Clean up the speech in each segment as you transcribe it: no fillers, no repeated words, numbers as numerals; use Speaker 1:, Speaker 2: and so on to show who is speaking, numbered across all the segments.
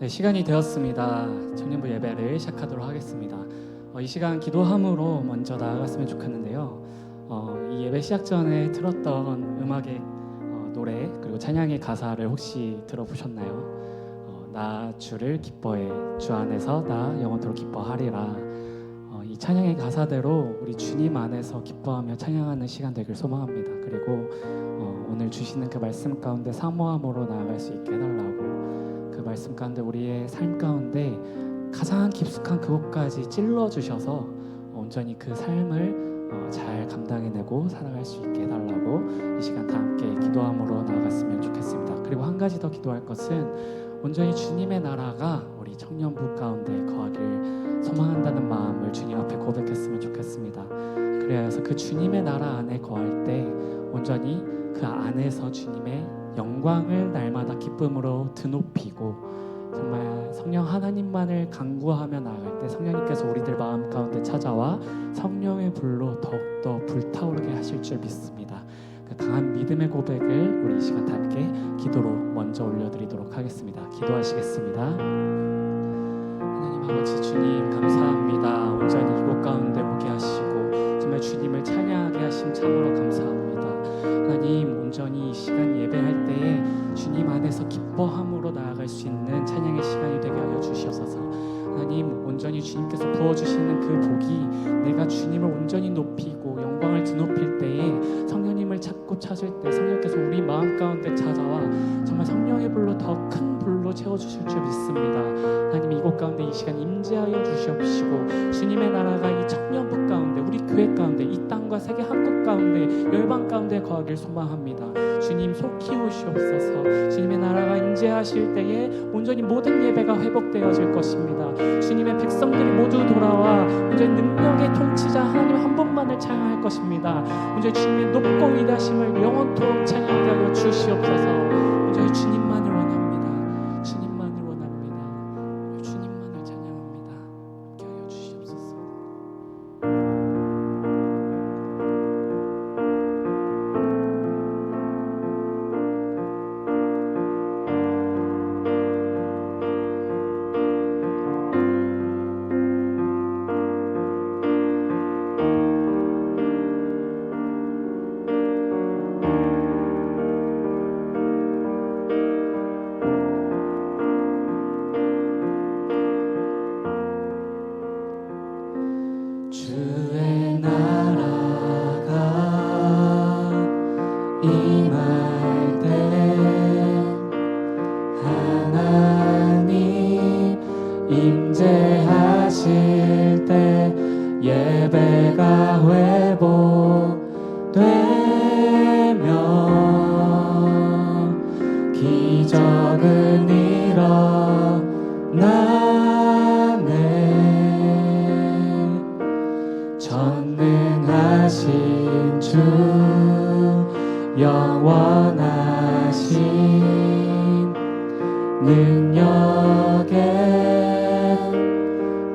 Speaker 1: 네, 시간이 되었습니다. 청년부 예배를 시작하도록 하겠습니다. 이 시간 기도함으로 먼저 나아갔으면 좋겠는데요. 이 예배 시작 전에 틀었던 음악의 노래 그리고 찬양의 가사를 혹시 들어보셨나요? 나 주를 기뻐해 주 안에서 나 영원토록 기뻐하리라. 이 찬양의 가사대로 우리 주님 안에서 기뻐하며 찬양하는 시간 되길 소망합니다. 그리고 오늘 주시는 그 말씀 가운데 사모함으로 나아갈 수 있게 해달라고, 그 말씀 가운데 우리의 삶 가운데 가장 깊숙한 그곳까지 찔러주셔서 온전히 그 삶을 잘 감당해내고 살아갈 수 있게 해달라고 이 시간 다 함께 기도함으로 나아갔으면 좋겠습니다. 그리고 한 가지 더 기도할 것은 온전히 주님의 나라가 우리 청년부 가운데 거하길 소망한다는 마음을 주님 앞에 고백했으면 좋겠습니다. 그래서 그 주님의 나라 안에 거할 때 온전히 그 안에서 주님의 영광을 날마다 기쁨으로 드높이고, 정말 성령 하나님만을 간구하며 나아갈 때 성령님께서 우리들 마음 가운데 찾아와 성령의 불로 더욱더 불타오르게 하실 줄 믿습니다. 그 강한 믿음의 고백을 우리 이 시간 다 함께 기도로 먼저 올려드리도록 하겠습니다. 기도하시겠습니다. 하나님 아버지 주님 감사합니다. 온전히 이곳 가운데 오게 하시고 정말 주님을 찬양하게 하심 참으로 감사합니다. 하나님 온전히 이 시간 예배할 때에 주님 안에서 기뻐함으로 나아갈 수 있는 찬양의 시간이 되게 하여 주시옵소서. 하나님 온전히 주님께서 부어주시는 그 복이 내가 주님을 온전히 높이고 영광을 드높일 때에 성령님을 찾고 찾을 때 성령께서 우리 마음 가운데 찾아와 정말 성령의 불로 더 큰 불로 채워주실 줄 믿습니다. 하나님 이곳 가운데 이 시간 임재하여 주시옵시고 주님의 나라가 이 청년부 가운데 우리 교회 가운데 이 땅과 세계 한국 가운데 열방 가운데 거하길 소망합니다. 주님 속히 오시옵소서. 주님의 나라가 임재하실 때에 온전히 모든 예배가 회복되어질 것입니다. 주님의 백성들이 모두 돌아와 온전히 능력의 통치자 하나님 한 분만을 찬양할 것입니다. 온전히 주님의 높고 위대하심을 영원토록 찬양하게 하여 주시옵소서. 온전히 주님만을 원합니다. 주님만을 원합니다. 주님만을 찬양합니다. 함께 하여 주시옵소서. 주의 나라가 임할 때 하나님 임재하실 때 예배가 회복되면 기적은 일어나네. 전능하신 주 영원하신 능력의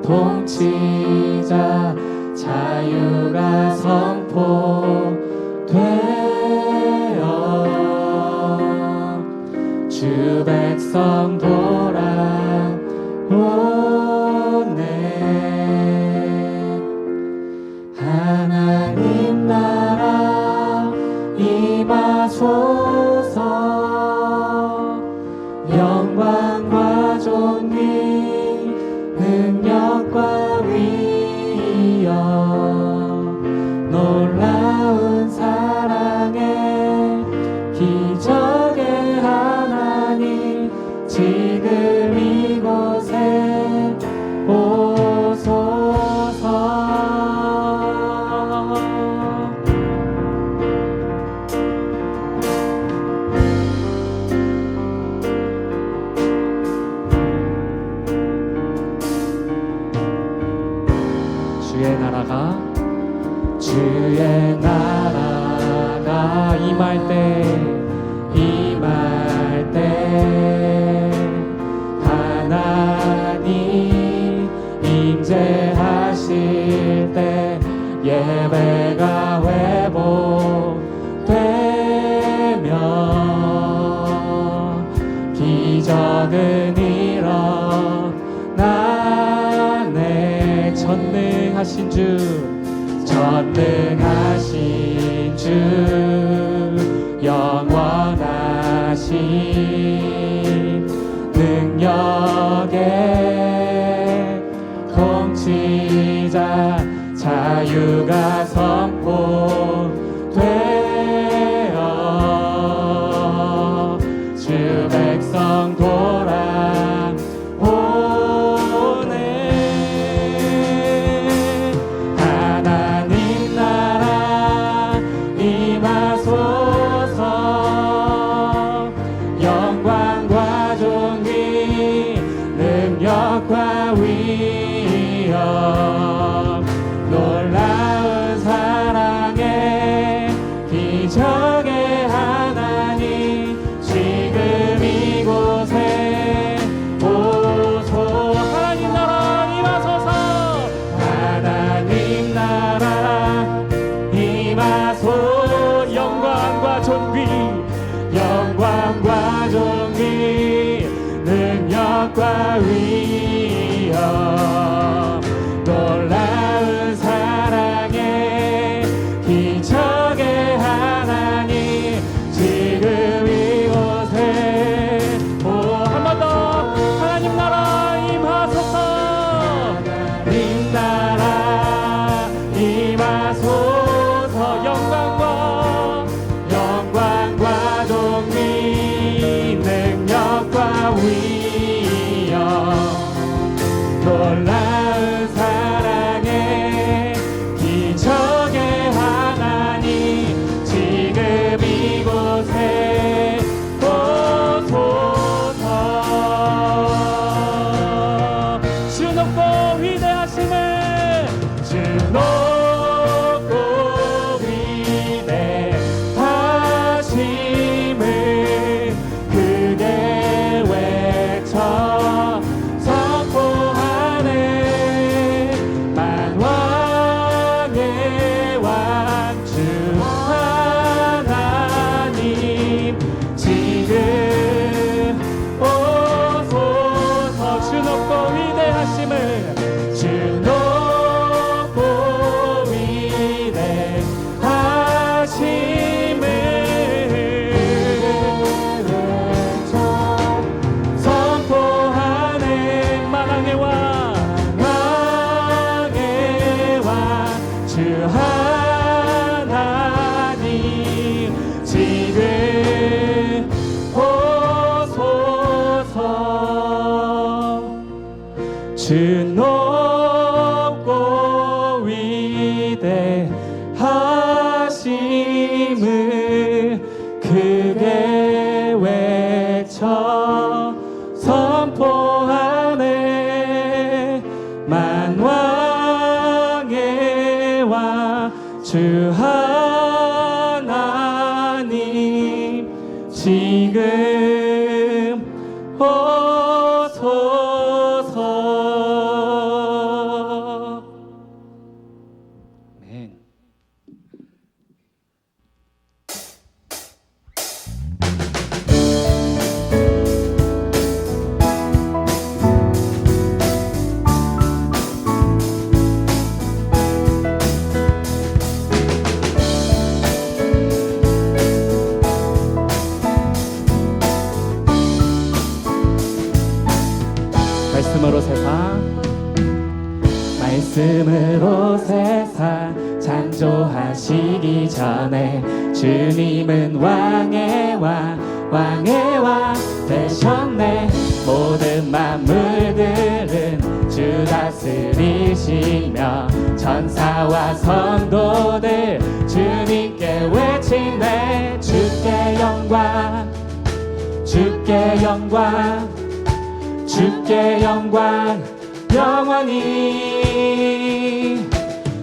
Speaker 1: 통치자 자유가 선포되어 주 백성 돌아오네. 하나님 나라 임하소서. 영광과 존귀 능력과 위엄 놀라운 사랑의 기적의 하나님 지금 이곳에 전능하신 주 전능하신 주 영원하신 능력의 통치자 자유가 선포되어 주 백성 돌아오네. 하나님 나라 임하소서. 영광과 존귀 능력과 위엄 놀라운 사랑의 기적의 하나님 지금 이곳에 오소. 하나님 나라 임하소서. 하나님 나라 임하소. 영광과 존귀 영광과 존귀 능력과 위엄 놀라운 사랑의 기적의 하나님 지금 이곳에 한 번 더. 하나님 나라 임하소서. 하나님 나라 임하소서. 영광과 존귀 능력과 위엄 놀라운 사랑의 기적의 하나님 지금 이곳에 오소서. 주 높고 위대하심을 주 높고 위대하심을 크게 외쳐 선포하네. 만왕의 왕 주 하나님 지금 오소서. 주 높고 위대하심을 주 높고 위대하심을 선포하네. 만왕의 왕 주 하나님 지금 오소서. 주 높고 위대하심을 크게 외쳐 선포하네. 만왕의 왕 주 하나님 지금 오소서. 아멘. 말씀으로 세상 창조하시기 전에 주님은 왕의 왕 되셨네. 모든 만물들은 주 다스리시며 천사와 성도들 주님께 외치네. 주께 영광 주께 영광 주께 영광 영원히.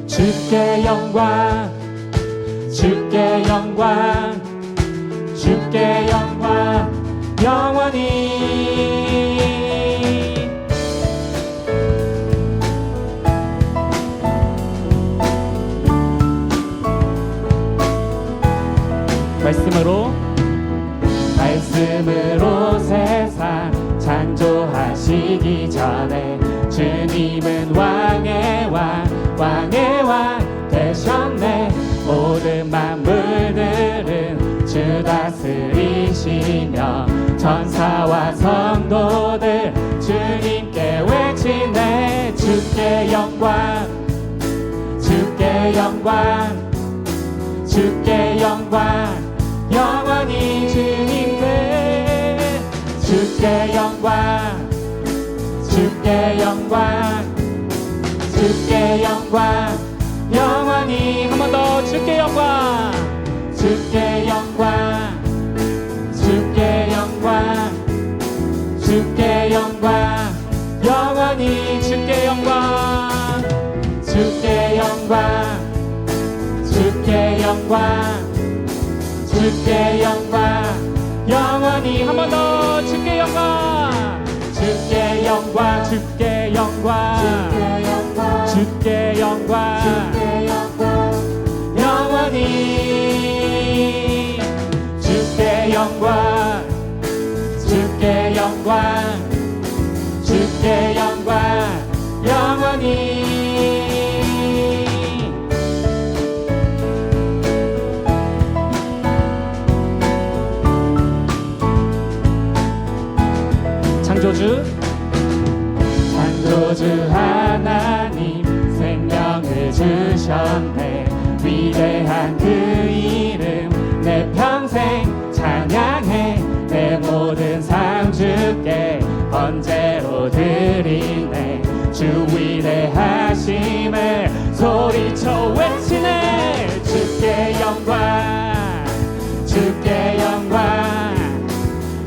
Speaker 1: 주께 영광 주께 영광 주께 영광 영원히. 말씀으로 세상 창조하시기 전에 주님은 왕의 왕 왕의 왕 되셨네. 모든 만물들은 주 다스리시며 천사와 성도들 주님께 외치네. 주께 영광, 주께 영광, 주께 영광, 영원히 주님께. 주께 영광, 주께 영광, 주께 영광, 영원히. 한 번 더. 주께 영광, 주께 영광, 주께 영광, 주께 영광, 영원히. 주께 영광, 주께 영광, 주께 영광, 주께 영광, 영원히. 한 번 더. 주께 영광, 주께 영광, 주께 영광, 주께 영광, 영원히. 주께 영광, 주께 영광, 주께 영광, 영원히. 창조주 하나님 생명을 주셨네. 위대한 그 이름 내 평생 찬양해. 내 모든 삶 주께 번제로 드리네. 주 위대하심을 소리쳐 외치네. 주께 영광, 주께 영광,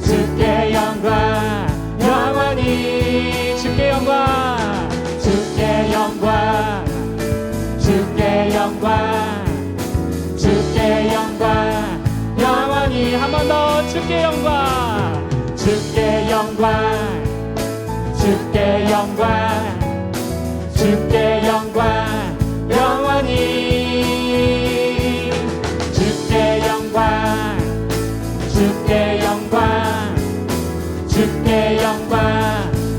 Speaker 1: 주께 영광, 영원히. 주께 영광, 주께 영광, 주께 영광, 주께 영광, 영원히. 한 번 더. 주께 영광, 주께 영광, 주께 영광, 주께 영광, 영원히. 주께 영광, 주께 영광, 주께 영광,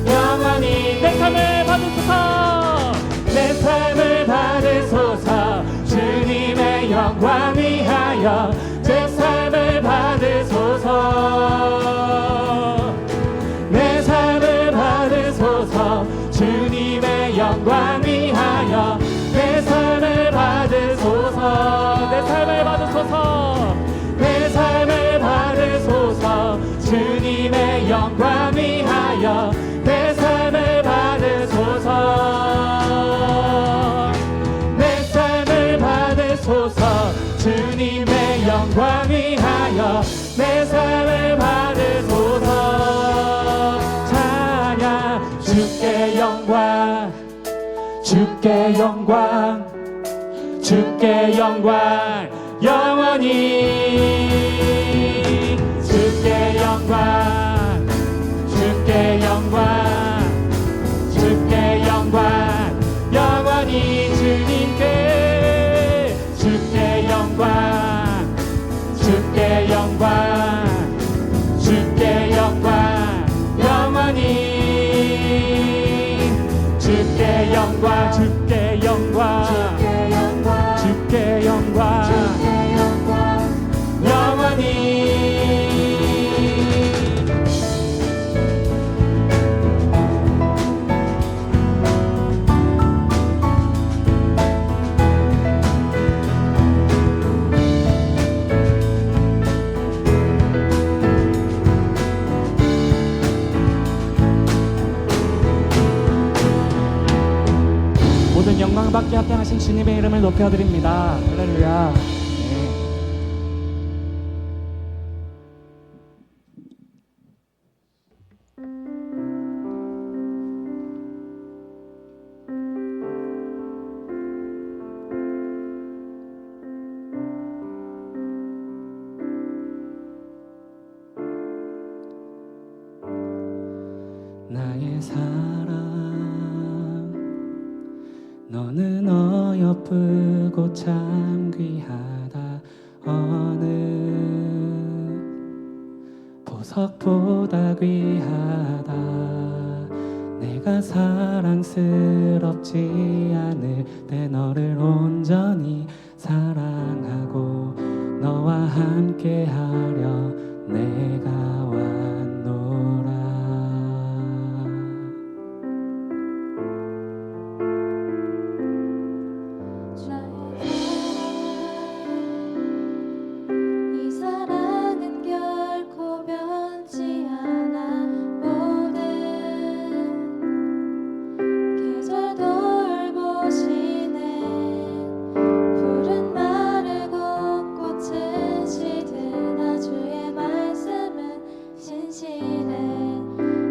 Speaker 1: 영원히. 내 삶을 받으소서, 내 삶을 받으소서. 주님의 영광 위하여 제 삶을 받으소서. 내 삶을 받으소서. 주님의 영광 위하여 내 삶을 받으소서. 내 삶을 받으소서. 내 삶을 받으소서. 주님의 영광 위하여 내 삶을 받으소서. 내 삶을 받으소서. 주님의 영광 위하여 내 삶을 받으소서. 찬양. 주께 영광, 주께 영광, 주께 영광, 영원히. 주께 영광, 주께 영광, 주께 영광, 영원히 주님께. 주께 영광, 주께 영광, 주께 영광, 영원히. 주께 영광, 주께 영광, 주께 영광, 영원히. 모든 영광 받게 합당하신 주님의 이름을 높여드립니다. 할렐루야. 나의 사랑, 너는 어여쁘고 참 귀하다. 어느 보석보다 귀하다. 내 내가 사랑스럽지 않을 때 너를 온전히 사랑하고 너와 함께하려 내가 왔노라.
Speaker 2: 이 사랑은 결코 변치 않아. 모든 계절 돌보시네. 푸른 마르고 꽃은 시드나 주의 말씀은 신실해.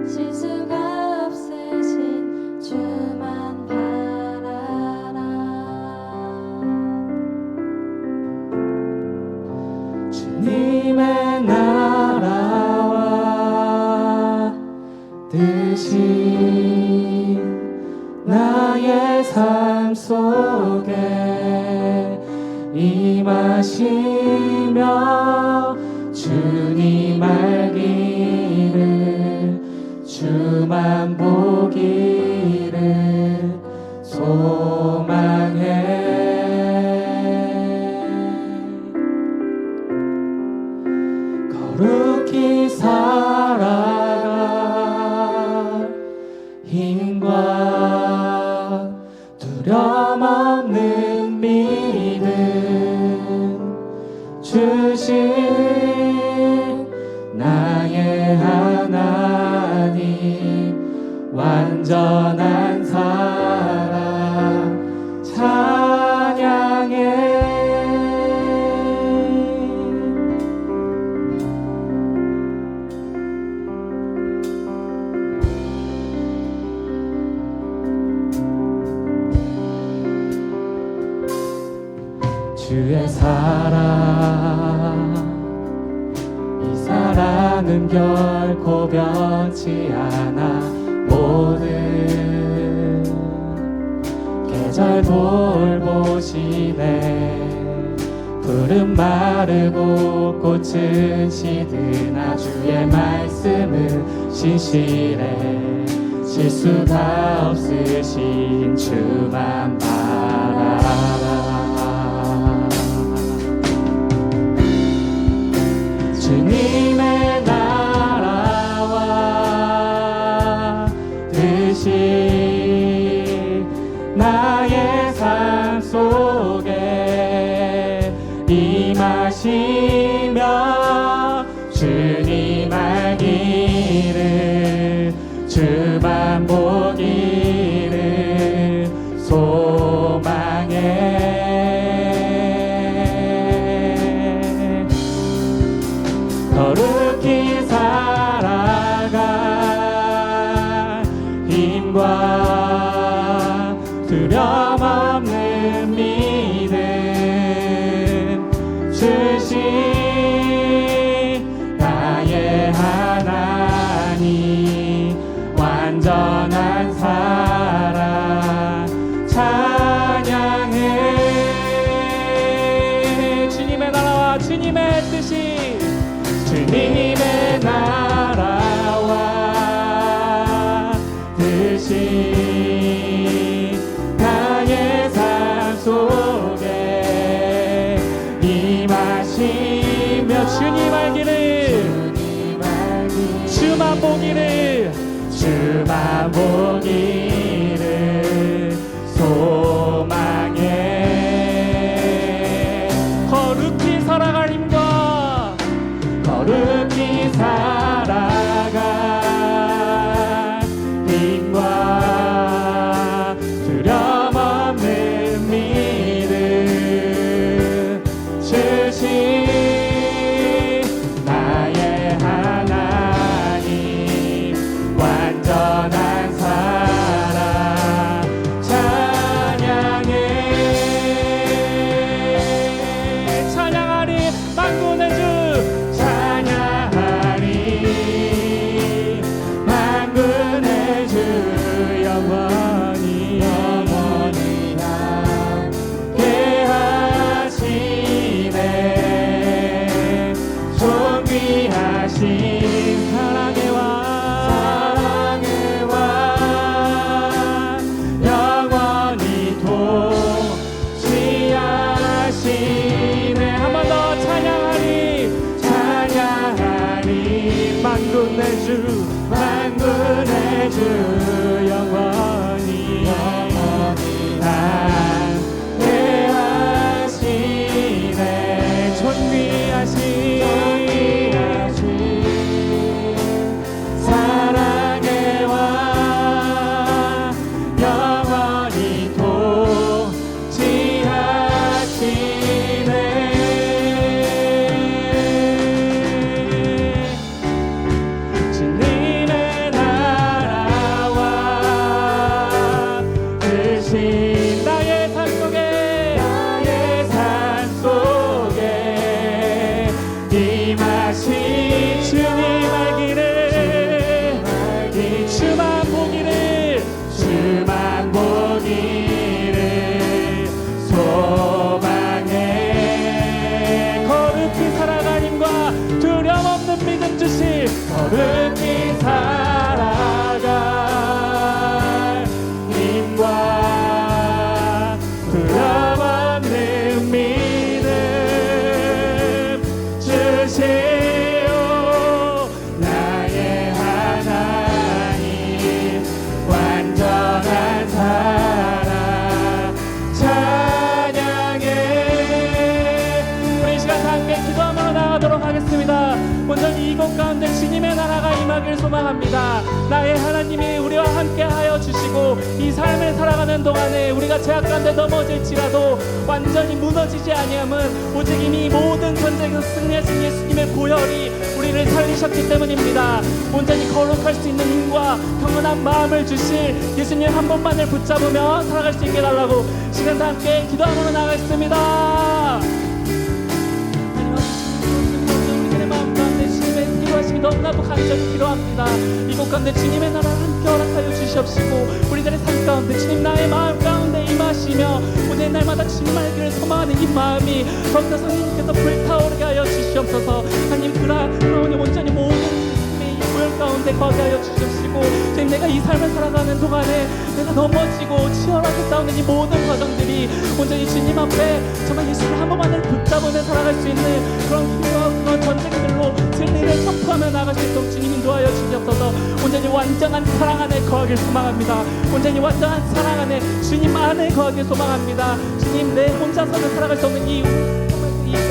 Speaker 2: 실수가 없으신 주만 바라라.
Speaker 1: 주님의 나라와 뜻이 나의 삶 속에 임하시며 주님 알기를 주만 보기를 소망해. 거룩히 살아가 힘과 두려움 없는 믿음 주신 나의 하나님 완전한 사랑 찬양해. 주의 사랑 이 사랑은 결코 변치 않아. 모든 계절 돌보시네. 푸른 마르고 꽃은 시드나 주의 말씀은 신실해. 실수가 없으신 주만 바라라. 주님의 나라와 뜻이 나의 삶 속에 임하시며 주님 알기를 주만 보기를 소망해. 거룩히 살아가 힘과 두려움 없는 믿음 주신 나의 하나님 완전한 사랑 찬양해. 주님의 나라와 주님의 뜻이 주님의 나라와 뜻이 나의 삶 속에 임하시며 주님 알기를 주만 보기를 소망해. 거룩히 살아갈 힘과 거룩히 살아가 힘과 두려움 없는 믿음 주신 나의 하나님 완전한 사랑 만군의 주 만군의 주 영원히 담대하시네 존귀하신 사랑의 왕 영원히 통치하시네 주님의 나라와 뜻이 나의 삶 속에 임하신 주님 알기를 주만 보기를 소망해 거룩히 살아가님과 두려움 없는 믿음 주실 거룩히 살아갈 님과 두려움 없는 믿음 주시오 나의 하나님 완전한 사랑 찬양해 우리 이 시간 함께 기도하며 나가도록 하겠습니다. 온전히 이곳 가운데 주님의 나라가 임하길 소망합니다. 나의 하나님이 우리와 함께하여 주시고 이 삶을 살아가는 동안에 우리가 죄악 가운데 넘어질지라도 완전히 무너지지 아니함은 오직 이미 모든 전쟁에서 승리하신 예수님의 보혈이 우리를 살리셨기 때문입니다. 온전히 거룩할 수 있는 힘과 경건한 마음을 주실 예수님 한 분만을 붙잡으며 살아갈 수 있게 해달라고 시간 다 함께 기도하며 나가겠습니다. 우리들의 마음 가운데 주님의 필요하심이 너무나도 간절히 필요합니다. 이곳 가운데 주님의 나라를 함께 허락하여 주시옵시고 우리들의 삶 가운데 주님 나의 마음 가운데 임하시며 오늘 날마다 주님 알기를 소망하는 이 마음이 더욱더 성령님께서 불타오르게 하여 주시옵소서. 하나님 그러니 온전히 모든 이 고열 가운데 거하게 하여 주시옵시고 주님 내가 이 삶을 살아가는 동안에 내가 넘어지고 치열하게 싸우는 이 모든 과정들이 온전히 주님 앞에 정말 예수님 한 번만을 붙잡으며 살아갈 수 있는 그런 힘과 그런 전쟁들로 진리를 선포하며 나갈 수 있도록 주님 인도하여 주시옵소서. 온전히 완전한 사랑 안에 거하길 소망합니다. 온전히 완전한 사랑 안에 주님 안에 거하길 소망합니다. 주님 내 혼자서는 살아갈 수 없는 이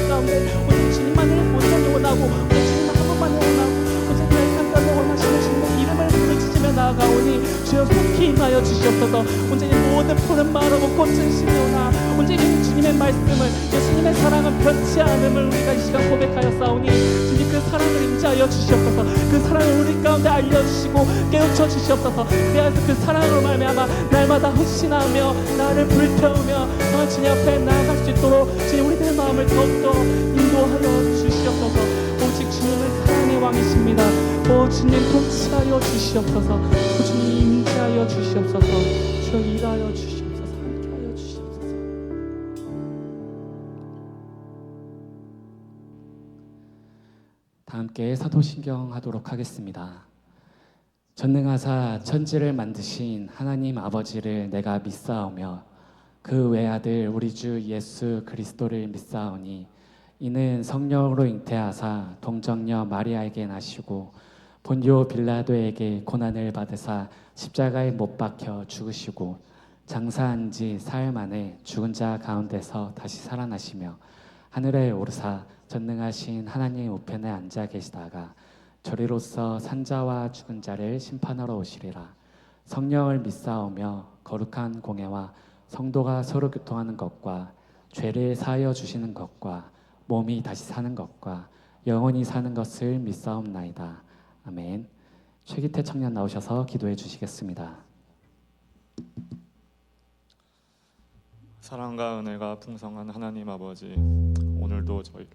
Speaker 1: 가운데 온전히 주님만을 온전히 원하고 온전히 주님 한 번만을 원하고 온전히 내 삶까지 원하시는 주님의 이름을 부르짖으며 나아가오니 주여 속히 임하여 주시옵소서. 온전히 모든 푸른 마르고 꽃은 심으나 온전히 주님의 말씀을 예수님의 사랑은 변치 않음을 우리가 이 시간 고백하여 싸우니 주님 그 사랑을 임재하여 주시옵소서. 그 사랑을 우리 가운데 알려주시고 깨우쳐 주시옵소서. 그래서 그 사랑으로 말미암아 날마다 헌신하며 나를 불태우며 정말 주님 앞에 나아갈 수 있도록 주님 우리들의 마음을 더욱더 인도하여 주시옵소서. 오직 주님은 사랑의 왕이십니다. 오 주님 통치하여 주시옵소서. 오 주님 임재하여 주시옵소서. 주여 일하여 주시옵소서. 함께하여 주시옵소서. 다 함께 사도신경 하도록 하겠습니다. 전능하사 천지를 만드신 하나님 아버지를 내가 믿사오며 그 외아들 우리 주 예수 그리스도를 믿사오니 이는 성령으로 잉태하사 동정녀 마리아에게 나시고 본디오 빌라도에게 고난을 받으사 십자가에 못 박혀 죽으시고 장사한 지 사흘 만에 죽은 자 가운데서 다시 살아나시며 하늘에 오르사 전능하신 하나님 우편에 앉아 계시다가 저리로서 산자와 죽은 자를 심판하러 오시리라. 성령을 믿사오며 거룩한 공예와 성도가 서로 교통하는 것과 죄를 사하여 주시는 것과 몸이 다시 사는 것과 영원히 사는 것을 믿사옵나이다. 아멘. 최기태 청년 나오셔서 기도해 주시겠습니다.
Speaker 3: 사랑과 은혜가 풍성한 하나님 아버지, 오늘도 저희를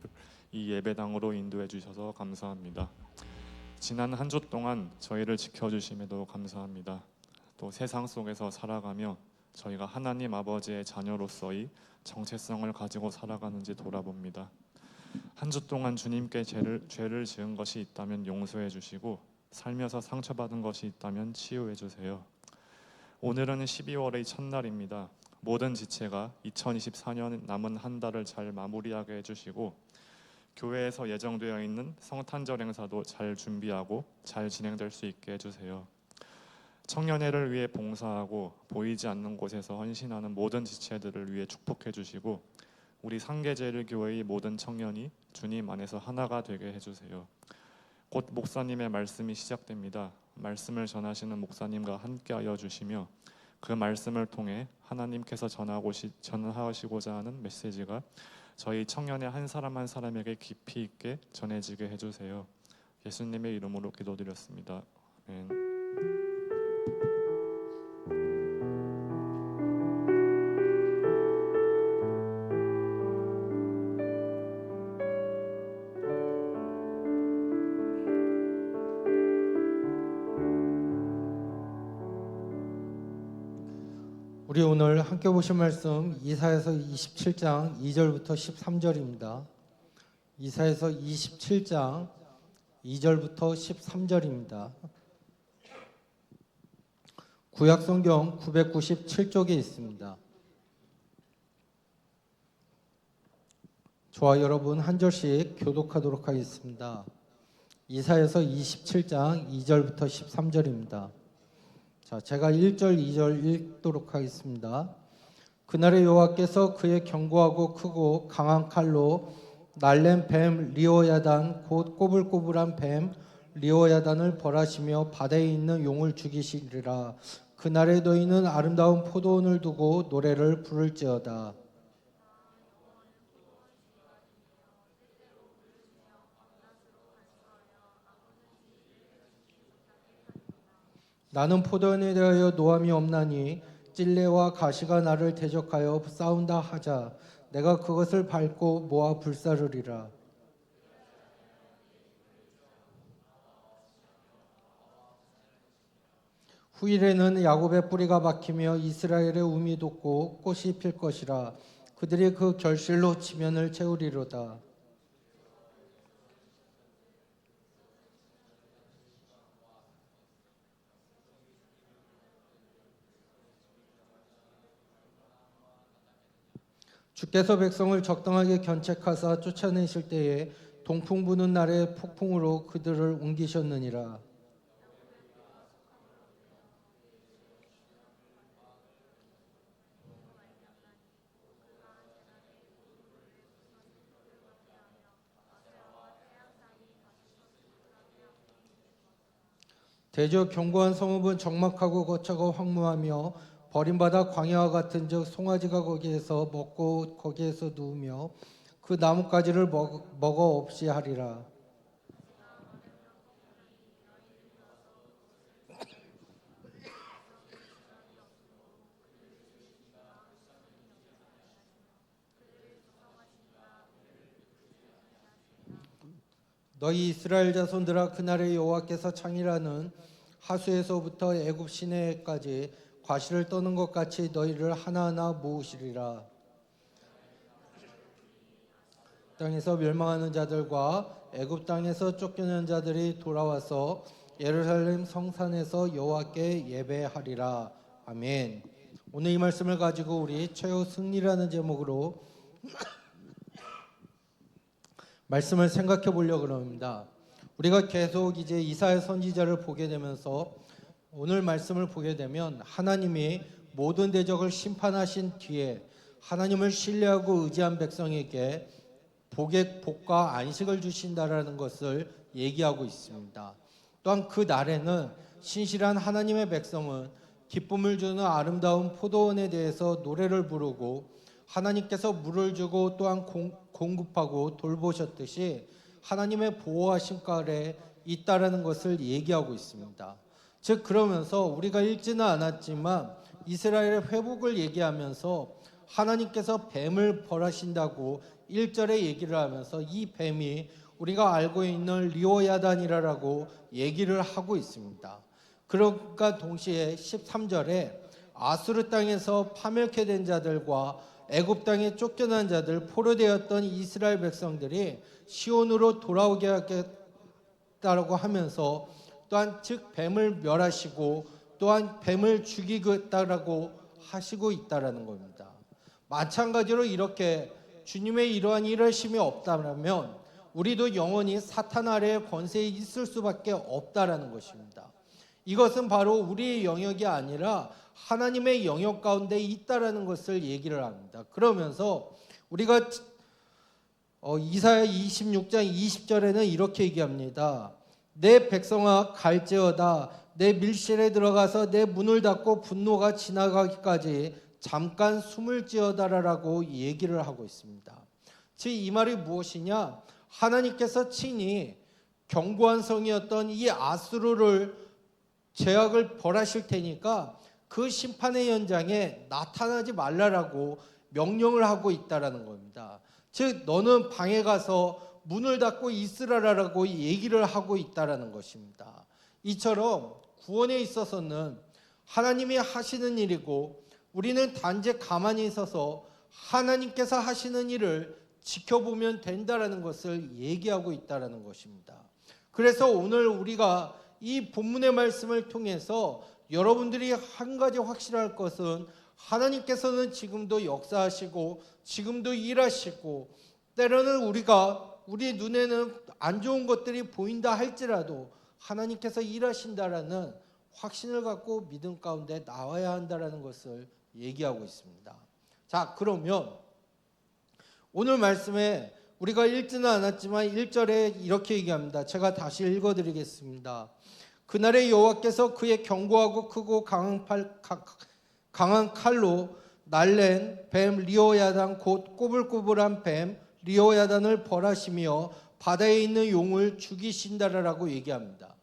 Speaker 3: 이 예배당으로 인도해 주셔서 감사합니다. 지난 한 주 동안 저희를 지켜주심에도 감사합니다. 또 세상 속에서 살아가며 저희가 하나님 아버지의 자녀로서의 정체성을 가지고 살아가는지 돌아봅니다. 한 주 동안 주님께 죄를 지은 것이 있다면 용서해 주시고 살면서 상처받은 것이 있다면 치유해 주세요. 오늘은 12월의 첫날입니다. 모든 지체가 2024년 남은 한 달을 잘 마무리하게 해주시고 교회에서 예정되어 있는 성탄절 행사도 잘 준비하고 잘 진행될 수 있게 해주세요. 청년회를 위해 봉사하고 보이지 않는 곳에서 헌신하는 모든 지체들을 위해 축복해 주시고 우리 상계제일교회의 모든 청년이 주님 안에서 하나가 되게 해주세요. 곧 목사님의 말씀이 시작됩니다. 말씀을 전하시는 목사님과 함께하여 주시며 그 말씀을 통해 하나님께서 전하시고자 하는 메시지가 저희 청년의 한 사람 한 사람에게 깊이 있게 전해지게 해주세요. 예수님의 이름으로 기도드렸습니다. 아멘.
Speaker 4: 우리 오늘 함께 보실 말씀 이사야서 27장 2절부터 13절입니다. 이사야서 27장 2절부터 13절입니다. 구약성경 997쪽에 있습니다. 저와 여러분 한 절씩 교독하도록 하겠습니다. 이사야서 27장 2절부터 13절입니다. 자, 제가 1절, 2절 읽도록 하겠습니다. 그날에 여호와께서 그의 견고하고 크고 강한 칼로 날랜 뱀 리오야단 곧 꼬불꼬불한 뱀 리오야단을 벌하시며 바다에 있는 용을 죽이시리라. 그날에 너희는 아름다운 포도원을 두고 노래를 부를지어다. 나는 포도원에 대하여 노함이 없나니 찔레와 가시가 나를 대적하여 싸운다 하자. 내가 그것을 밟고 모아 불사르리라. 후일에는 야곱의 뿌리가 박히며 이스라엘의 움이 돋고 꽃이 필 것이라. 그들이 그 결실로 지면을 채우리로다. 주께서 백성을 적당하게 견책하사 쫓아내실 때에 동풍 부는 날에 폭풍으로 그들을 옮기셨느니라. 대저 견고한 성읍은 적막하고 거처가 황무하며 버림받아 광야와 같은즉 송아지가 거기에서 먹고 거기에서 누우며 그 나뭇가지를 먹어 없이 하리라. 너희 이스라엘 자손들아 그날에 여호와께서 창이라는 하수에서부터 애굽 시내까지 과실을 떠는 것 같이 너희를 하나하나 모으시리라. 땅에서 멸망하는 자들과 애굽 땅에서 쫓겨난 자들이 돌아와서 예루살렘 성산에서 여호와께 예배하리라. 아멘. 오늘 이 말씀을 가지고 우리 최후 승리라는 제목으로 말씀을 생각해 보려고 합니다. 우리가 계속 이제 이사야 선지자를 보게 되면서 오늘 말씀을 보게 되면 하나님이 모든 대적을 심판하신 뒤에 하나님을 신뢰하고 의지한 백성에게 복과 안식을 주신다라는 것을 얘기하고 있습니다. 또한 그 날에는 신실한 하나님의 백성은 기쁨을 주는 아름다운 포도원에 대해서 노래를 부르고 하나님께서 물을 주고 또한 공급하고 돌보셨듯이 하나님의 보호하심가 아래 있다라는 것을 얘기하고 있습니다. 즉 그러면서 우리가 읽지는 않았지만 이스라엘의 회복을 얘기하면서 하나님께서 뱀을 벌하신다고 1절에 얘기를 하면서 이 뱀이 우리가 알고 있는 리오야단이라고 얘기를 하고 있습니다. 그러니까 동시에 13절에 아수르 땅에서 파멸케 된 자들과 애굽 땅에 쫓겨난 자들 포로되었던 이스라엘 백성들이 시온으로 돌아오게 하겠다라고 하면서 또한 즉 뱀을 멸하시고 또한 뱀을 죽이겠다라고 하시고 있다라는 겁니다. 마찬가지로 이렇게 주님의 이러한 일하심이 없다면 우리도 영원히 사탄 아래의 권세에 있을 수밖에 없다라는 것입니다. 이것은 바로 우리의 영역이 아니라 하나님의 영역 가운데 있다라는 것을 얘기를 합니다. 그러면서 우리가 이사야 26장 20절에는 이렇게 얘기합니다. 내 백성아 갈지어다 내 밀실에 들어가서 내 문을 닫고 분노가 지나가기까지 잠깐 숨을 지어다라고 얘기를 하고 있습니다. 즉 이 말이 무엇이냐? 하나님께서 친히 견고한 성이었던 이 아수르를 죄악을 벌하실 테니까 그 심판의 현장에 나타나지 말라라고 명령을 하고 있다라는 겁니다. 즉 너는 방에 가서 문을 닫고 있으라라고 얘기를 하고 있다라는 것입니다. 이처럼 구원에 있어서는 하나님이 하시는 일이고 우리는 단지 가만히 있어서 하나님께서 하시는 일을 지켜보면 된다라는 것을 얘기하고 있다라는 것입니다. 그래서 오늘 우리가 이 본문의 말씀을 통해서 여러분들이 한 가지 확실할 것은 하나님께서는 지금도 역사하시고 지금도 일하시고 때로는 우리 눈에는 안 좋은 것들이 보인다 할지라도 하나님께서 일하신다라는 확신을 갖고 믿음 가운데 나와야 한다라는 것을 얘기하고 있습니다. 자, 그러면 오늘 말씀에 우리가 읽지는 않았지만 1절에 이렇게 얘기합니다. 제가 다시 읽어드리겠습니다. 그날에 여호와께서 그의 견고하고 크고 강한 칼로 날랜 뱀 리오야단 곧 꼬불꼬불한 뱀 리오야단을 벌하시며 바다에 있는 용을 죽이신다라고 얘기합니다.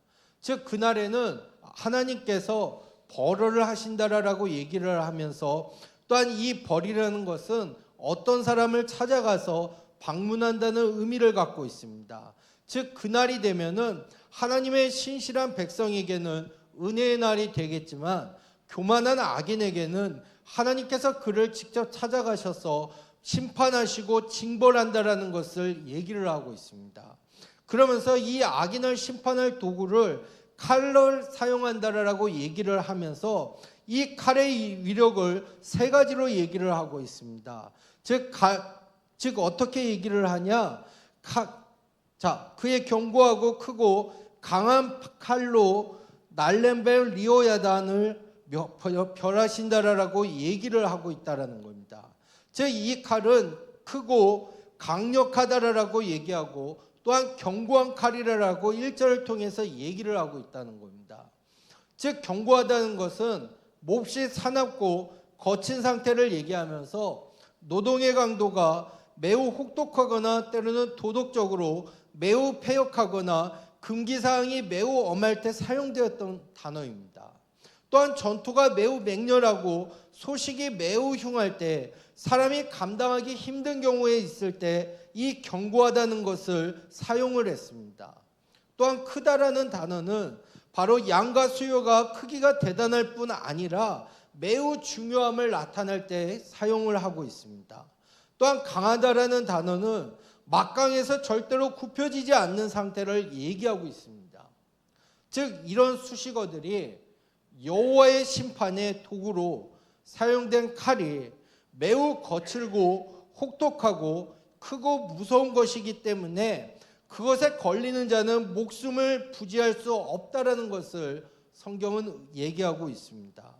Speaker 4: 즉 그날에는 하나님께서 벌을 하신다라고 얘기를 하면서 또한 이 벌이라는 것은 어떤 사람을 찾아가서 방문한다는 의미를 갖고 있습니다. 즉 그날이 되면은 하나님의 신실한 백성에게는 은혜의 날이 되겠지만 교만한 악인에게는 하나님께서 그를 직접 찾아가셔서 심판하시고 징벌한다라는 것을 얘기를 하고 있습니다. 그러면서 이 악인을 심판할 도구를 칼을 사용한다라고 얘기를 하면서 이 칼의 위력을 세 가지로 얘기를 하고 있습니다. 즉 어떻게 얘기를 하냐? 그의 견고하고 크고 강한 칼로 날렘벨 리오야단을 멸하신다라고 얘기를 하고 있다라는 겁니다. 즉 이 칼은 크고 강력하다라고 얘기하고 또한 견고한 칼이라고 1절을 통해서 얘기를 하고 있다는 겁니다. 즉 견고하다는 것은 몹시 사납고 거친 상태를 얘기하면서 노동의 강도가 매우 혹독하거나 때로는 도덕적으로 매우 패역하거나 금기사항이 매우 엄할 때 사용되었던 단어입니다. 또한 전투가 매우 맹렬하고 소식이 매우 흉할 때 사람이 감당하기 힘든 경우에 있을 때 이 견고하다는 것을 사용을 했습니다. 또한 크다라는 단어는 바로 양과 수요가 크기가 대단할 뿐 아니라 매우 중요함을 나타낼 때 사용을 하고 있습니다. 또한 강하다라는 단어는 막강해서 절대로 굽혀지지 않는 상태를 얘기하고 있습니다. 즉 이런 수식어들이 여호와의 심판의 도구로 사용된 칼이 매우 거칠고 혹독하고 크고 무서운 것이기 때문에 그것에 걸리는 자는 목숨을 부지할 수 없다라는 것을 성경은 얘기하고 있습니다.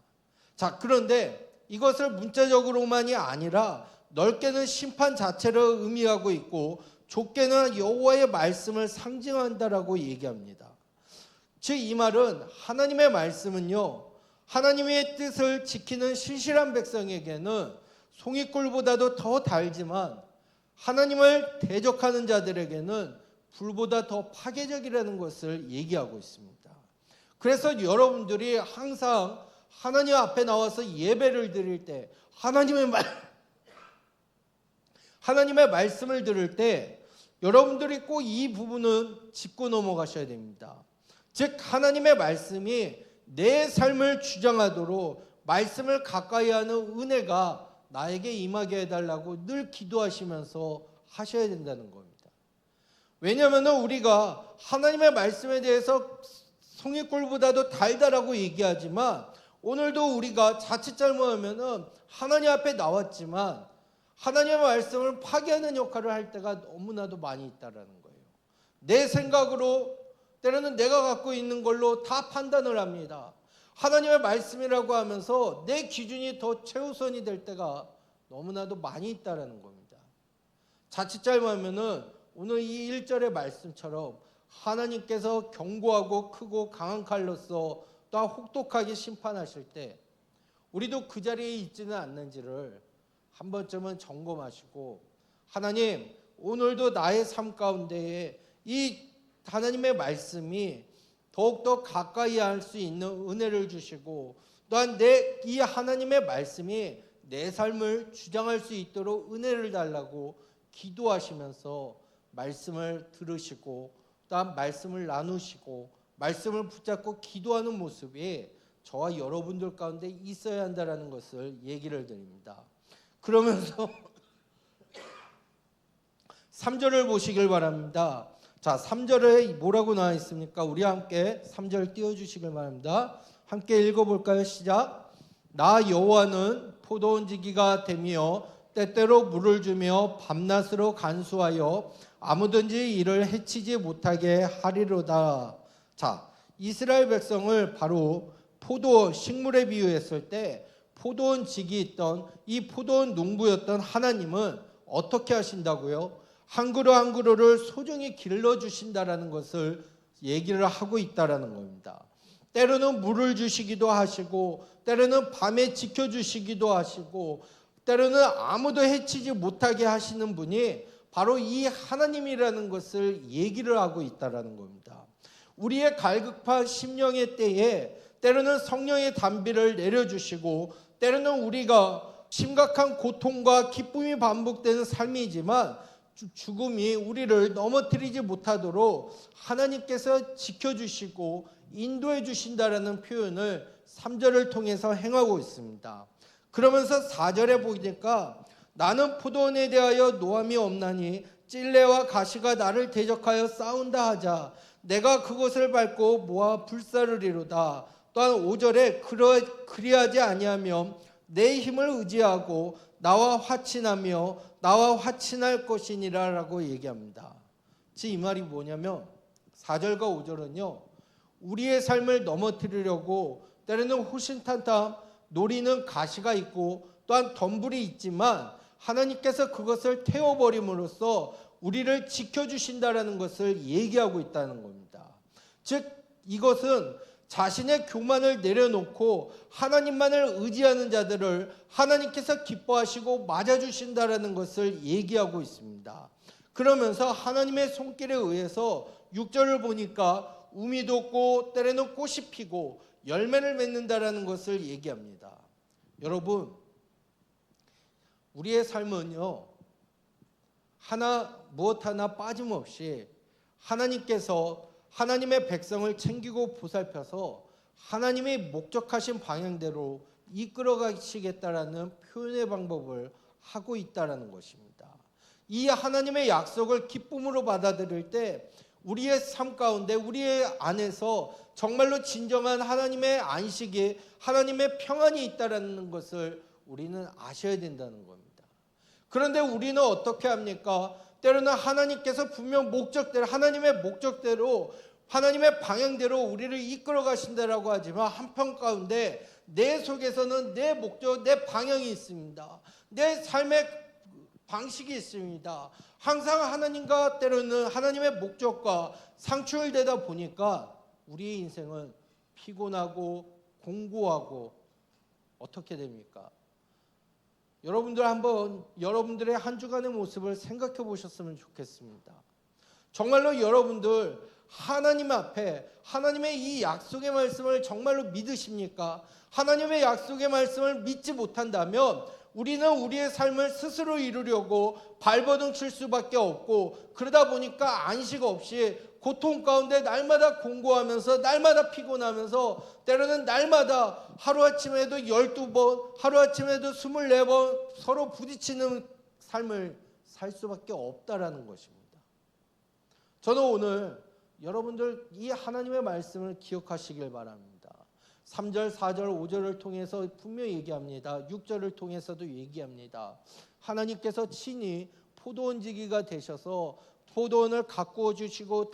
Speaker 4: 자, 그런데 이것을 문자적으로만이 아니라 넓게는 심판 자체를 의미하고 있고 좁게는 여호와의 말씀을 상징한다라고 얘기합니다. 즉 이 말은 하나님의 말씀은요, 하나님의 뜻을 지키는 신실한 백성에게는 송이꿀보다도 더 달지만 하나님을 대적하는 자들에게는 불보다 더 파괴적이라는 것을 얘기하고 있습니다. 그래서 여러분들이 항상 하나님 앞에 나와서 예배를 드릴 때 하나님의 말씀을 들을 때 여러분들이 꼭 이 부분은 짚고 넘어가셔야 됩니다. 즉 하나님의 말씀이 내 삶을 주장하도록 말씀을 가까이 하는 은혜가 나에게 임하게 해달라고 늘 기도하시면서 하셔야 된다는 겁니다. 왜냐하면 우리가 하나님의 말씀에 대해서 송이꿀보다도 달다라고 얘기하지만 오늘도 우리가 자칫 잘못하면 하나님 앞에 나왔지만 하나님의 말씀을 파괴하는 역할을 할 때가 너무나도 많이 있다라는 거예요. 내 생각으로 때로는 내가 갖고 있는 걸로 다 판단을 합니다. 하나님의 말씀이라고 하면서 내 기준이 더 최우선이 될 때가 너무나도 많이 있다라는 겁니다. 자칫 잘못하면은 오늘 이 1절의 말씀처럼 하나님께서 견고하고 크고 강한 칼로서 또 혹독하게 심판하실 때 우리도 그 자리에 있지는 않는지를 한 번쯤은 점검하시고, 하나님 오늘도 나의 삶 가운데에 이 하나님의 말씀이 더욱더 가까이 할 수 있는 은혜를 주시고, 또한 이 하나님의 말씀이 내 삶을 주장할 수 있도록 은혜를 달라고 기도하시면서 말씀을 들으시고 또한 말씀을 나누시고 말씀을 붙잡고 기도하는 모습이 저와 여러분들 가운데 있어야 한다는 것을 얘기를 드립니다. 그러면서 3절을 보시길 바랍니다. 자, 3절에 뭐라고 나와 있습니까? 우리 함께 3절 띄워주시길 바랍니다. 함께 읽어볼까요? 시작. 나 여호와는 포도원지기가 되며 때때로 물을 주며 밤낮으로 간수하여 아무든지 이를 해치지 못하게 하리로다. 자, 이스라엘 백성을 바로 포도 식물에 비유했을 때 포도원 직이 있던 이 포도원 농부였던 하나님은 어떻게 하신다고요? 한 그루 한 그루를 소중히 길러주신다라는 것을 얘기를 하고 있다라는 겁니다. 때로는 물을 주시기도 하시고 때로는 밤에 지켜주시기도 하시고 때로는 아무도 해치지 못하게 하시는 분이 바로 이 하나님이라는 것을 얘기를 하고 있다라는 겁니다. 우리의 갈급한 심령의 때에 때로는 성령의 단비를 내려주시고 때로는 우리가 심각한 고통과 기쁨이 반복되는 삶이지만 죽음이 우리를 넘어뜨리지 못하도록 하나님께서 지켜주시고 인도해 주신다라는 표현을 3절을 통해서 행하고 있습니다. 그러면서 4절에 보니까 나는 포도원에 대하여 노함이 없나니 찔레와 가시가 나를 대적하여 싸운다 하자 내가 그것을 밟고 모아 불사르리로다. 또한 5절에 그리하지 아니하면 내 힘을 의지하고 나와 화친하며 나와 화친할 것이니라 라고 얘기합니다. 즉 이 말이 뭐냐면 4절과 5절은요 우리의 삶을 넘어뜨리려고 때로는 호신탄탄 노리는 가시가 있고 또한 덤불이 있지만 하나님께서 그것을 태워버림으로써 우리를 지켜주신다라는 것을 얘기하고 있다는 겁니다. 즉 이것은 자신의 교만을 내려놓고 하나님만을 의지하는 자들을 하나님께서 기뻐하시고 맞아주신다라는 것을 얘기하고 있습니다. 그러면서 하나님의 손길에 의해서 6절을 보니까 우미 돋고 때로는 꽃이 피고 열매를 맺는다라는 것을 얘기합니다. 여러분 우리의 삶은요 무엇 하나 빠짐없이 하나님께서 하나님의 백성을 챙기고 보살펴서 하나님의 목적하신 방향대로 이끌어 가시겠다라는 표현의 방법을 하고 있다라는 것입니다. 이 하나님의 약속을 기쁨으로 받아들일 때 우리의 삶 가운데 우리의 안에서 정말로 진정한 하나님의 안식이 하나님의 평안이 있다라는 것을 우리는 아셔야 된다는 겁니다. 그런데 우리는 어떻게 합니까? 때로는 하나님께서 분명 하나님의 목적대로 하나님의 방향대로 우리를 이끌어 가신다라고 하지만 한편 가운데 내 속에서는 내 목적, 내 방향이 있습니다. 내 삶의 방식이 있습니다. 항상 하나님과 때로는 하나님의 목적과 상충되다 보니까 우리의 인생은 피곤하고 공고하고 어떻게 됩니까? 여러분들 한번 여러분들의 한 주간의 모습을 생각해 보셨으면 좋겠습니다. 정말로 여러분들 하나님 앞에 하나님의 이 약속의 말씀을 정말로 믿으십니까? 하나님의 약속의 말씀을 믿지 못한다면 우리는 우리의 삶을 스스로 이루려고 발버둥 칠 수밖에 없고 그러다 보니까 안식 없이 고통 가운데 날마다 공고하면서 날마다 피곤하면서 때로는 날마다 하루아침에도 12번 하루아침에도 24번 서로 부딪히는 삶을 살 수밖에 없다라는 것입니다. 저는 오늘 여러분들 이 하나님의 말씀을 기억하시길 바랍니다. 3절, 4절, 5절을 통해서 분명히 얘기합니다. 6절을 통해서도 얘기합니다. 하나님께서 친히 포도원지기가 되셔서 포도원을 가꾸어 주시고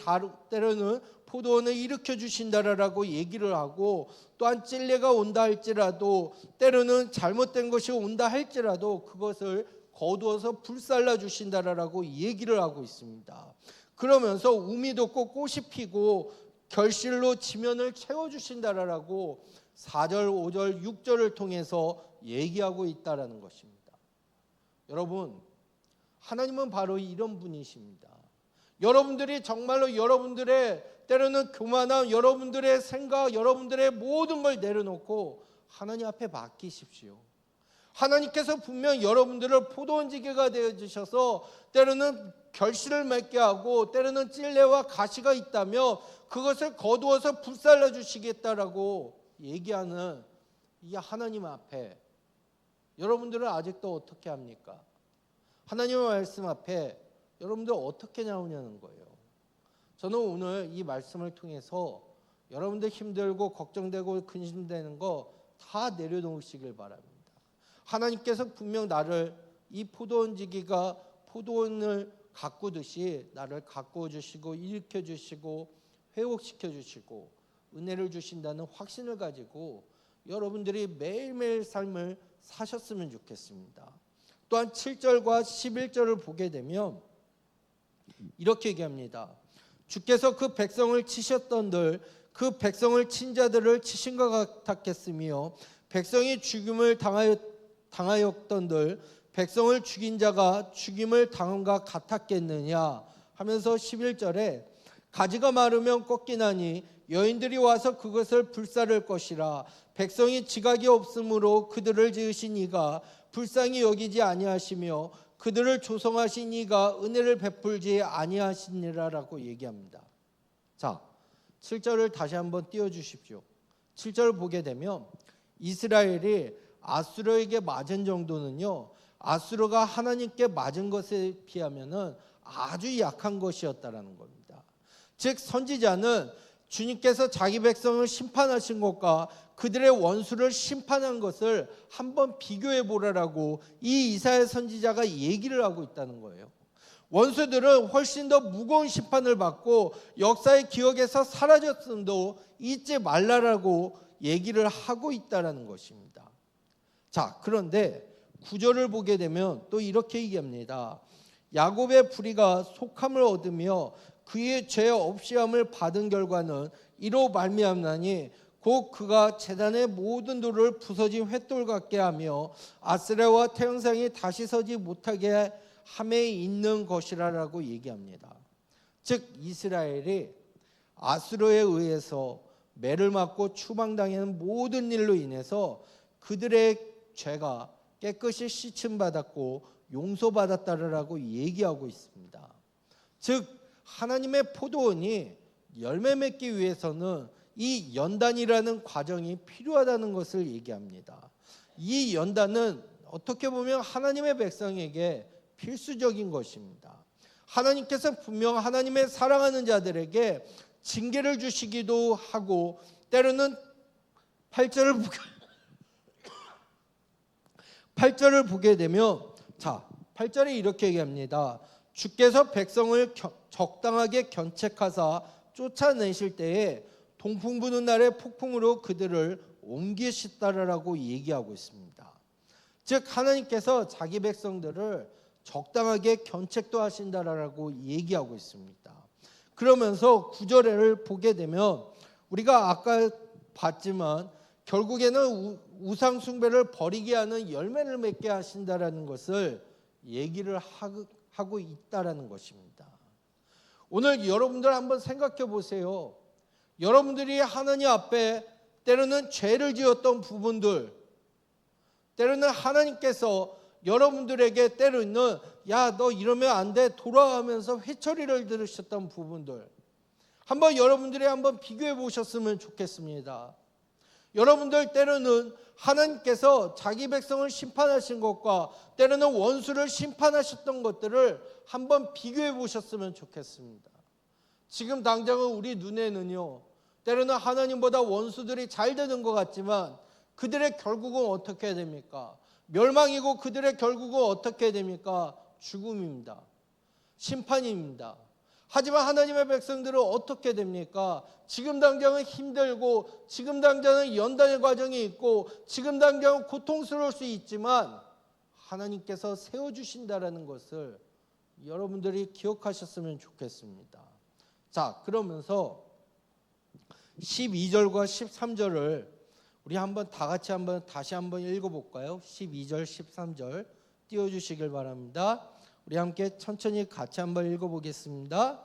Speaker 4: 때로는 포도원을 일으켜 주신다라고 얘기를 하고, 또한 찔레가 온다 할지라도, 때로는 잘못된 것이 온다 할지라도 그것을 거두어서 불살라 주신다라고 얘기를 하고 있습니다. 그러면서 우미 돋고 꽃이 피고 결실로 지면을 채워 주신다라고 4절, 5절, 6절을 통해서 얘기하고 있다라는 것입니다. 여러분, 하나님은 바로 이런 분이십니다. 여러분들이 정말로 여러분들의 때로는 교만함, 여러분들의 생각, 여러분들의 모든 걸 내려놓고 하나님 앞에 맡기십시오. 하나님께서 분명 여러분들을 포도원지기가 되어주셔서 때로는 결실을 맺게 하고, 때로는 찔레와 가시가 있다며 그것을 거두어서 불살라 주시겠다라고 얘기하는 이 하나님 앞에 여러분들은 아직도 어떻게 합니까? 하나님의 말씀 앞에 여러분들 어떻게 나오냐는 거예요. 저는 오늘 이 말씀을 통해서 여러분들 힘들고 걱정되고 근심되는 거 다 내려놓으시길 바랍니다. 하나님께서 분명 나를 이 포도원지기가 포도원을 가꾸듯이 나를 가꾸어 주시고 일으켜 주시고 회복시켜 주시고 은혜를 주신다는 확신을 가지고 여러분들이 매일매일 삶을 사셨으면 좋겠습니다. 또한 7절과 11절을 보게 되면 이렇게 얘기합니다. 주께서 그 백성을 치셨던들 그 백성을 친 자들을 치신 것 같았겠으며, 백성이 죽임을 당하였던들 백성을 죽인 자가 죽임을 당함과 같았겠느냐 하면서 11절에 가지가 마르면 꺾이나니 여인들이 와서 그것을 불사를 것이라. 백성이 지각이 없으므로 그들을 지으신 이가 불쌍히 여기지 아니하시며 그들을 조성하신 이가 은혜를 베풀지 아니하시니라라고 얘기합니다. 자, 7절을 다시 한번 띄워주십시오. 7절을 보게 되면 이스라엘이 아수르에게 맞은 정도는요, 아수르가 하나님께 맞은 것에 비하면은 아주 약한 것이었다라는 겁니다. 즉 선지자는 주님께서 자기 백성을 심판하신 것과 그들의 원수를 심판한 것을 한번 비교해 보라라고 이 이사야 선지자가 얘기를 하고 있다는 거예요. 원수들은 훨씬 더 무거운 심판을 받고 역사의 기억에서 사라졌음도 잊지 말라라고 얘기를 하고 있다라는 것입니다. 자, 그런데 9절을 보게 되면 또 이렇게 얘기합니다. 야곱의 불의가 속함을 얻으며 그의 죄 없이함을 받은 결과는 이로 말미암나니 곧 그가 제단의 모든 돌을 부서진 횃돌 같게 하며 아스레와 태영상이 다시 서지 못하게 함에 있는 것이라라고 얘기합니다. 즉 이스라엘이 아수르에 의해서 매를 맞고 추방당하는 모든 일로 인해서 그들의 죄가 깨끗이 씻음받았고 용서받았다라고 얘기하고 있습니다. 즉 하나님의 포도원이 열매 맺기 위해서는 이 연단이라는 과정이 필요하다는 것을 얘기합니다. 이 연단은 어떻게 보면 하나님의 백성에게 필수적인 것입니다. 하나님께서 분명 하나님의 사랑하는 자들에게 징계를 주시기도 하고, 때로는 8절을 보게 되면, 자, 8절에 이렇게 얘기합니다. 주께서 백성을 적당하게 견책하사 쫓아내실 때에 동풍 부는 날에 폭풍으로 그들을 옮기시다라고 얘기하고 있습니다. 즉 하나님께서 자기 백성들을 적당하게 견책도 하신다라고 얘기하고 있습니다. 그러면서 9절을 보게 되면 우리가 아까 봤지만 결국에는 우상 숭배를 버리게 하는 열매를 맺게 하신다라는 것을 얘기를 하고 있다라는 것입니다. 오늘 여러분들 한번 생각해 보세요. 여러분들이 하나님 앞에 때로는 죄를 지었던 부분들, 때로는 하나님께서 여러분들에게 때로는 야, 너 이러면 안 돼 돌아가면서 회초리를 들으셨던 부분들, 한번 여러분들이 한번 비교해 보셨으면 좋겠습니다. 여러분들 때로는 하나님께서 자기 백성을 심판하신 것과 때로는 원수를 심판하셨던 것들을 한번 비교해 보셨으면 좋겠습니다. 지금 당장은 우리 눈에는요, 때로는 하나님보다 원수들이 잘 되는 것 같지만 그들의 결국은 어떻게 됩니까? 멸망이고 그들의 결국은 어떻게 됩니까? 죽음입니다. 심판입니다. 하지만 하나님의 백성들은 어떻게 됩니까? 지금 당장은 힘들고 지금 당장은 연단의 과정이 있고 지금 당장은 고통스러울 수 있지만 하나님께서 세워주신다라는 것을 여러분들이 기억하셨으면 좋겠습니다. 자, 그러면서 12절과 13절을 우리 한번 다 같이 다시 한번 읽어볼까요? 12절, 13절 띄워주시길 바랍니다. 우리 함께 천천히 같이 한번 읽어보겠습니다.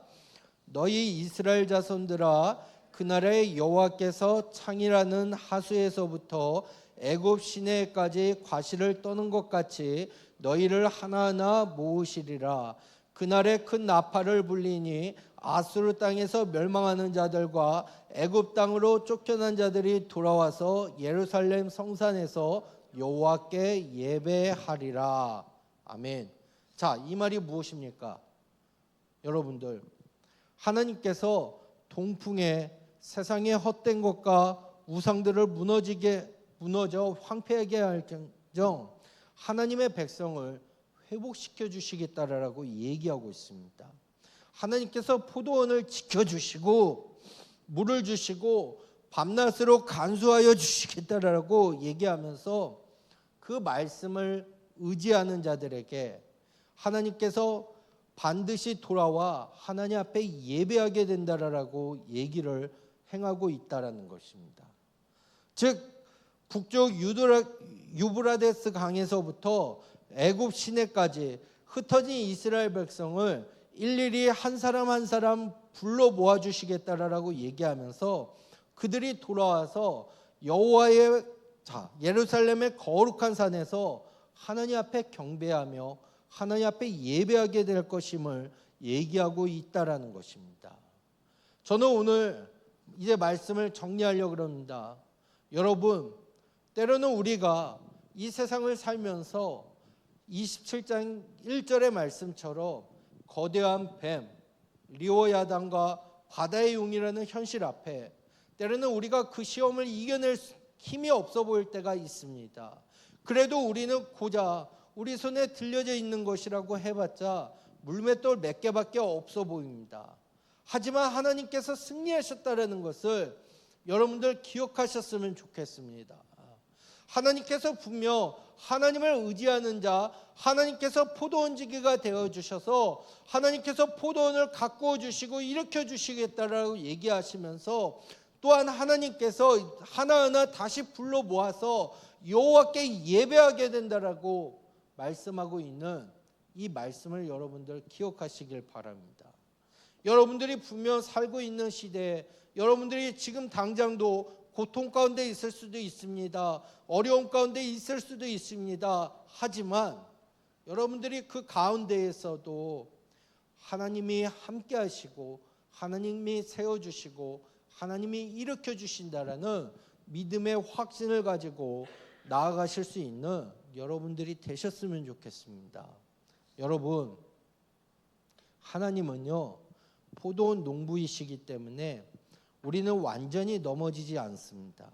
Speaker 4: 너희 이스라엘 자손들아, 그날에 여호와께서 창이라는 하수에서부터 애굽 시내까지 과실을 떠는 것 같이 너희를 하나하나 모으시리라. 그날에 큰 나팔을 불리니 아수르 땅에서 멸망하는 자들과 애굽 땅으로 쫓겨난 자들이 돌아와서 예루살렘 성산에서 여호와께 예배하리라. 아멘. 자, 이 말이 무엇입니까? 여러분들, 하나님께서 동풍에 세상의 헛된 것과 우상들을 무너져 황폐하게 할 정정 하나님의 백성을 회복시켜 주시겠다라고 얘기하고 있습니다. 하나님께서 포도원을 지켜주시고 물을 주시고 밤낮으로 간수하여 주시겠다라고 얘기하면서 그 말씀을 의지하는 자들에게 하나님께서 반드시 돌아와 하나님 앞에 예배하게 된다라고 얘기를 행하고 있다라는 것입니다. 즉 북쪽 유브라데스 강에서부터 애굽 시내까지 흩어진 이스라엘 백성을 일일이 한 사람 한 사람 불러 모아 주시겠다라고 얘기하면서 그들이 돌아와서 여호와의 예루살렘의 거룩한 산에서 하나님 앞에 경배하며 하나님 앞에 예배하게 될 것임을 얘기하고 있다라는 것입니다. 저는 오늘 이제 말씀을 정리하려고 합니다. 여러분, 때로는 우리가 이 세상을 살면서 27장 1절의 말씀처럼 거대한 뱀, 리오야단과 바다의 용이라는 현실 앞에 때로는 우리가 그 시험을 이겨낼 힘이 없어 보일 때가 있습니다. 그래도 우리는 고작 우리 손에 들려져 있는 것이라고 해봤자 물맷돌 몇 개밖에 없어 보입니다. 하지만 하나님께서 승리하셨다는 것을 여러분들 기억하셨으면 좋겠습니다. 하나님께서 분명 하나님을 의지하는 자, 하나님께서 포도원 지기가 되어주셔서 하나님께서 포도원을 가꾸어 주시고 일으켜 주시겠다라고 얘기하시면서 또한 하나님께서 하나하나 다시 불러 모아서 여호와께 예배하게 된다라고 말씀하고 있는 이 말씀을 여러분들 기억하시길 바랍니다. 여러분들이 분명 살고 있는 시대에 여러분들이 지금 당장도 고통 가운데 있을 수도 있습니다. 어려움 가운데 있을 수도 있습니다. 하지만 여러분들이 그 가운데에서도 하나님이 함께 하시고 하나님이 세워주시고 하나님이 일으켜 주신다라는 믿음의 확신을 가지고 나아가실 수 있는 여러분들이 되셨으면 좋겠습니다. 여러분, 하나님은요 포도원 농부이시기 때문에 우리는 완전히 넘어지지 않습니다.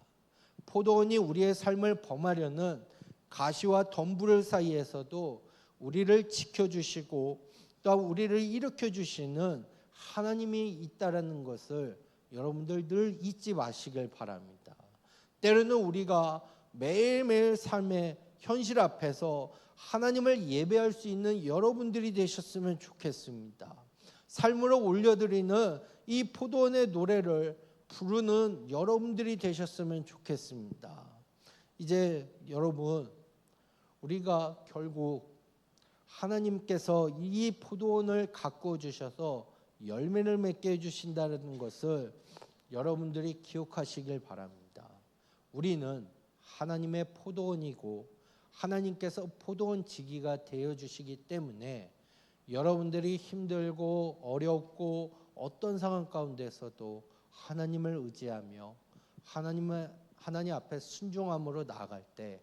Speaker 4: 포도원이 우리의 삶을 범하려는 가시와 덤불 사이에서도 우리를 지켜주시고 또 우리를 일으켜 주시는 하나님이 있다라는 것을 여러분들 늘 잊지 마시길 바랍니다. 때로는 우리가 매일매일 삶의 현실 앞에서 하나님을 예배할 수 있는 여러분들이 되셨으면 좋겠습니다. 삶으로 올려드리는 이 포도원의 노래를 부르는 여러분들이 되셨으면 좋겠습니다. 이제 여러분, 우리가 결국 하나님께서 이 포도원을 가꾸어 주셔서 열매를 맺게 해주신다는 것을 여러분들이 기억하시길 바랍니다. 우리는 하나님의 포도원이고 하나님께서 포도원 지기가 되어주시기 때문에 여러분들이 힘들고 어렵고 어떤 상황 가운데서도 하나님을 의지하며 하나님 앞에 순종함으로 나아갈 때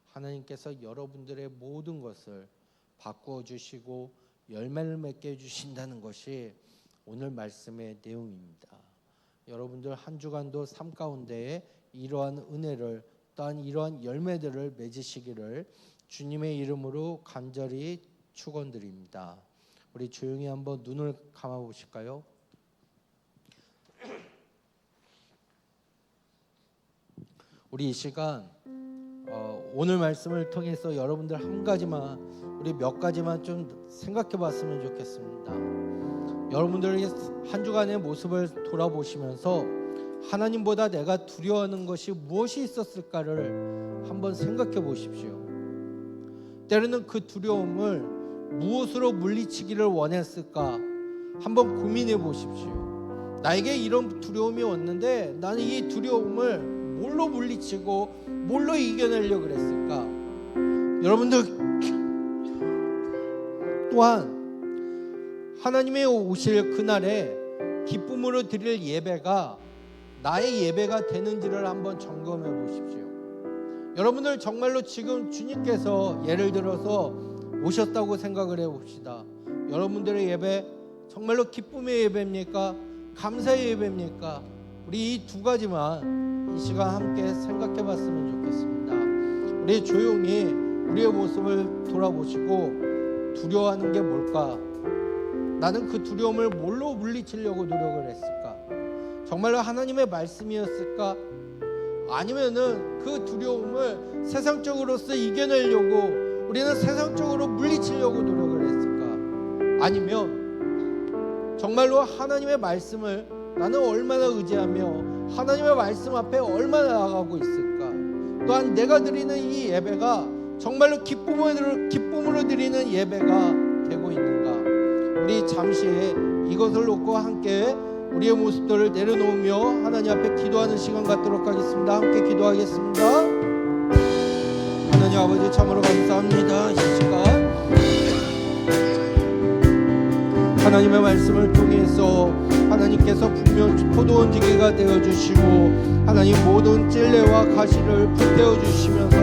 Speaker 4: 하나님께서 여러분들의 모든 것을 바꾸어 주시고 열매를 맺게 해주신다는 것이 오늘 말씀의 내용입니다. 여러분들 한 주간도 삶 가운데에 이러한 은혜를 또한 이러한 열매들을 맺으시기를 주님의 이름으로 간절히 축원드립니다. 우리 조용히 한번 눈을 감아 보실까요? 우리 이 시간 오늘 말씀을 통해서 여러분들 한 가지만, 우리 몇 가지만 좀 생각해 봤으면 좋겠습니다. 여러분들의 한 주간의 모습을 돌아보시면서 하나님보다 내가 두려워하는 것이 무엇이 있었을까를 한번 생각해 보십시오. 때로는 그 두려움을 무엇으로 물리치기를 원했을까 한번 고민해 보십시오. 나에게 이런 두려움이 왔는데 나는 이 두려움을 뭘로 물리치고 뭘로 이겨내려고 그랬을까? 여러분들 또한 하나님의 오실 그날에 기쁨으로 드릴 예배가 나의 예배가 되는지를 한번 점검해 보십시오. 여러분들 정말로 지금 주님께서 예를 들어서 오셨다고 생각을 해 봅시다. 여러분들의 예배 정말로 기쁨의 예배입니까? 감사의 예배입니까? 우리 이 두 가지만 이 시간 함께 생각해 봤으면 좋겠습니다. 우리 조용히 우리의 모습을 돌아보시고 두려워하는 게 뭘까? 나는 그 두려움을 뭘로 물리치려고 노력을 했을까? 정말로 하나님의 말씀이었을까? 아니면은 그 두려움을 세상적으로서 이겨내려고 우리는 세상적으로 물리치려고 노력을 했을까? 아니면 정말로 하나님의 말씀을 나는 얼마나 의지하며 하나님의 말씀 앞에 얼마나 나아가고 있을까? 또한 내가 드리는 이 예배가 정말로 기쁨으로 드리는 예배가 되고 있는가? 우리 잠시 이것을 놓고 함께 우리의 모습들을 내려놓으며 하나님 앞에 기도하는 시간 갖도록 하겠습니다. 함께 기도하겠습니다. 하나님 아버지 참으로 감사합니다. 이 시간 하나님의 말씀을 통해서 하나님께서 분명 포도원 지기가 되어주시고 하나님 모든 찔레와 가시를 불태워주시면서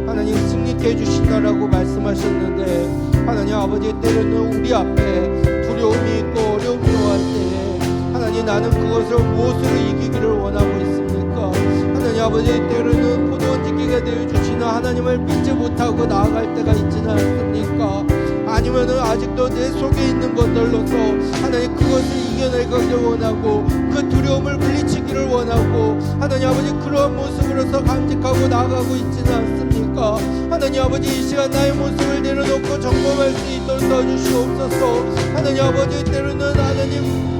Speaker 4: 하나님 승리케 해주신다라고 말씀하셨는데, 하나님 아버지 때로는 우리 앞에 두려움이 있고 어려움이 왔을 때 하나님 나는 그것을 무엇으로 이기기를 원하고 있습니까? 하나님 아버지 때로는 포도원 지기가 되어주시는 하나님을 믿지 못하고 나아갈 때가 있지는 않습니까? 아니면은 아직도 내 속에 있는 것들로서 하나님 그것을 이겨내기를 원하고 그 두려움을 물리치기를 원하고 하나님 아버지 그러한 모습으로서 간직하고 나아가고 있지는 않습니까? 하나님 아버지 이 시간 나의 모습을 내려놓고 점검할 수 있도록 도와주시옵소서. 하나님 아버지 때로는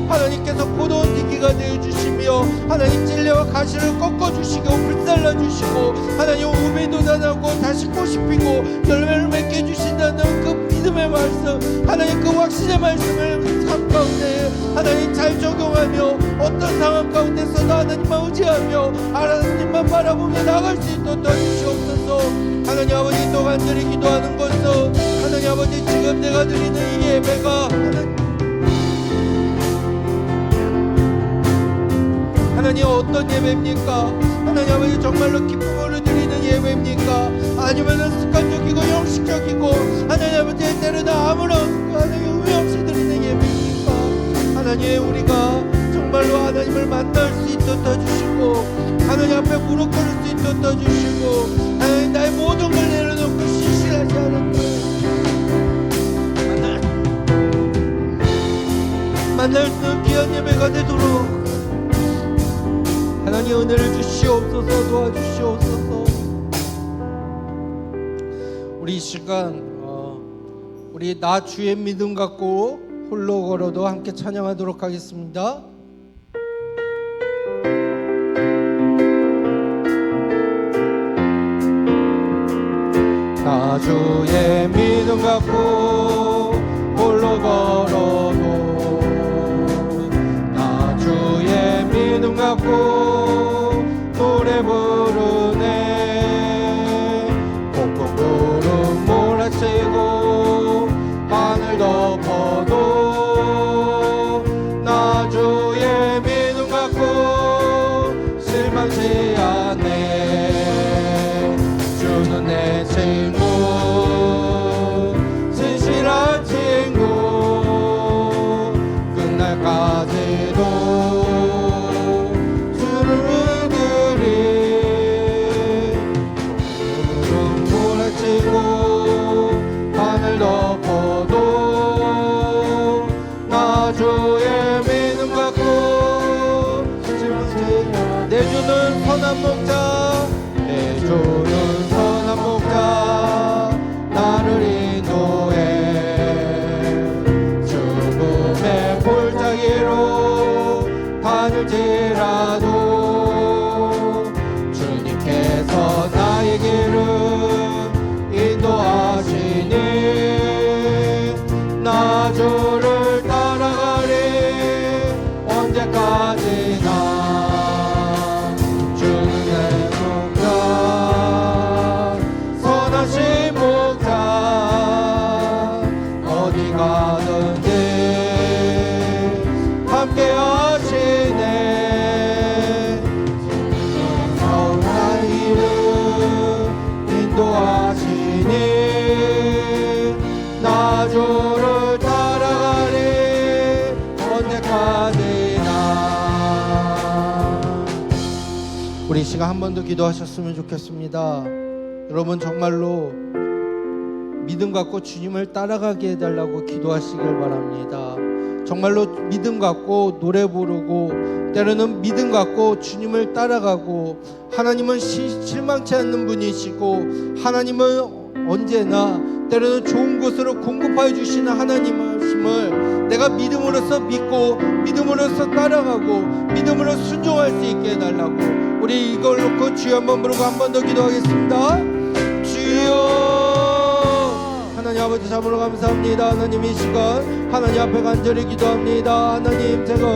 Speaker 4: 하나님께서 포도원 지기가 되어주시며 하나님 찔레와 가시를 꺾어주시고 불살라주시고 하나님 우비 돋아나고 다시 꽃이 피고 열매를 맺게 해주신다는 그 믿음의 말씀, 하나님 그 확신의 말씀을 삶 가운데 하나님 잘 적용하며 어떤 상황 가운데서도 하나님만 의지하며 하나님만 바라보며 나갈 수 있도록 도와주시옵소서. 하나님 아버지 또 간절히 기도하는 것은 하나님 아버지 지금 내가 드리는 이 예배가 하나님 어떤 예배입니까? 하나님 아버지 정말로 기쁨으로 드리는 예배입니까? 아니면 습관적이고 형식적이고 하나님 아버지 때로는 아무런 하나님 의미 없이 드리는 예배입니까? 하나님 우리가 정말로 하나님을 만날 수 있도록 도와주시고 하나님 앞에 무릎 꿇을 수 있도록 도와주시고 하나님 나의 모든 걸 내려놓고 신실하지 않은 만날 수 있는 귀한 예배가 되도록 하나님 은혜를 주시옵소서. 도와주시옵소서. 우리 이 시간 우리 나 주의 믿음 갖고 홀로 걸어도 함께 찬양하도록 하겠습니다. 나 주의 믿음 갖고 홀로 걸어도 나 주의 믿음 갖고 노래 부르네. 폭풍 구름 몰아치고 하늘 덮어도 나 주의 믿음 갖고 실망치 않네. 주는 내 친구 진실한 친구 끝날까지도 주를 선한 목자 내 주는 선한 목자 나를 인도해 죽음의 골짜기로 다닐지라도 주님께서 나의 길을 인도하시니 나 주를 따라가리 언제까지나 주는 내 목자 선하신 목자 어디 가든지 함께 하시네 선한 길을 인도하시니 나 주를 따라가리 언제까지나. 우리 시간 한 번 더 기도하셨으면 좋겠습니다. 여러분 정말로 믿음 갖고 주님을 따라가게 해달라고 기도하시길 바랍니다. 정말로 믿음 갖고 노래 부르고 때로는 믿음 갖고 주님을 따라가고 하나님은 실망치 않는 분이시고 하나님은 언제나 때로는 좋은 곳으로 공급하여 주시는 하나님이심을 내가 믿음으로써 믿고 믿음으로써 따라가고 믿음으로 순종할 수 있게 해달라고 우리 이걸 놓고 주여 한번 부르고 한 번 더 기도하겠습니다. 주여 하나님 아버지 참으로 감사합니다. 하나님 이 시간 하나님 앞에 간절히 기도합니다. 하나님 제가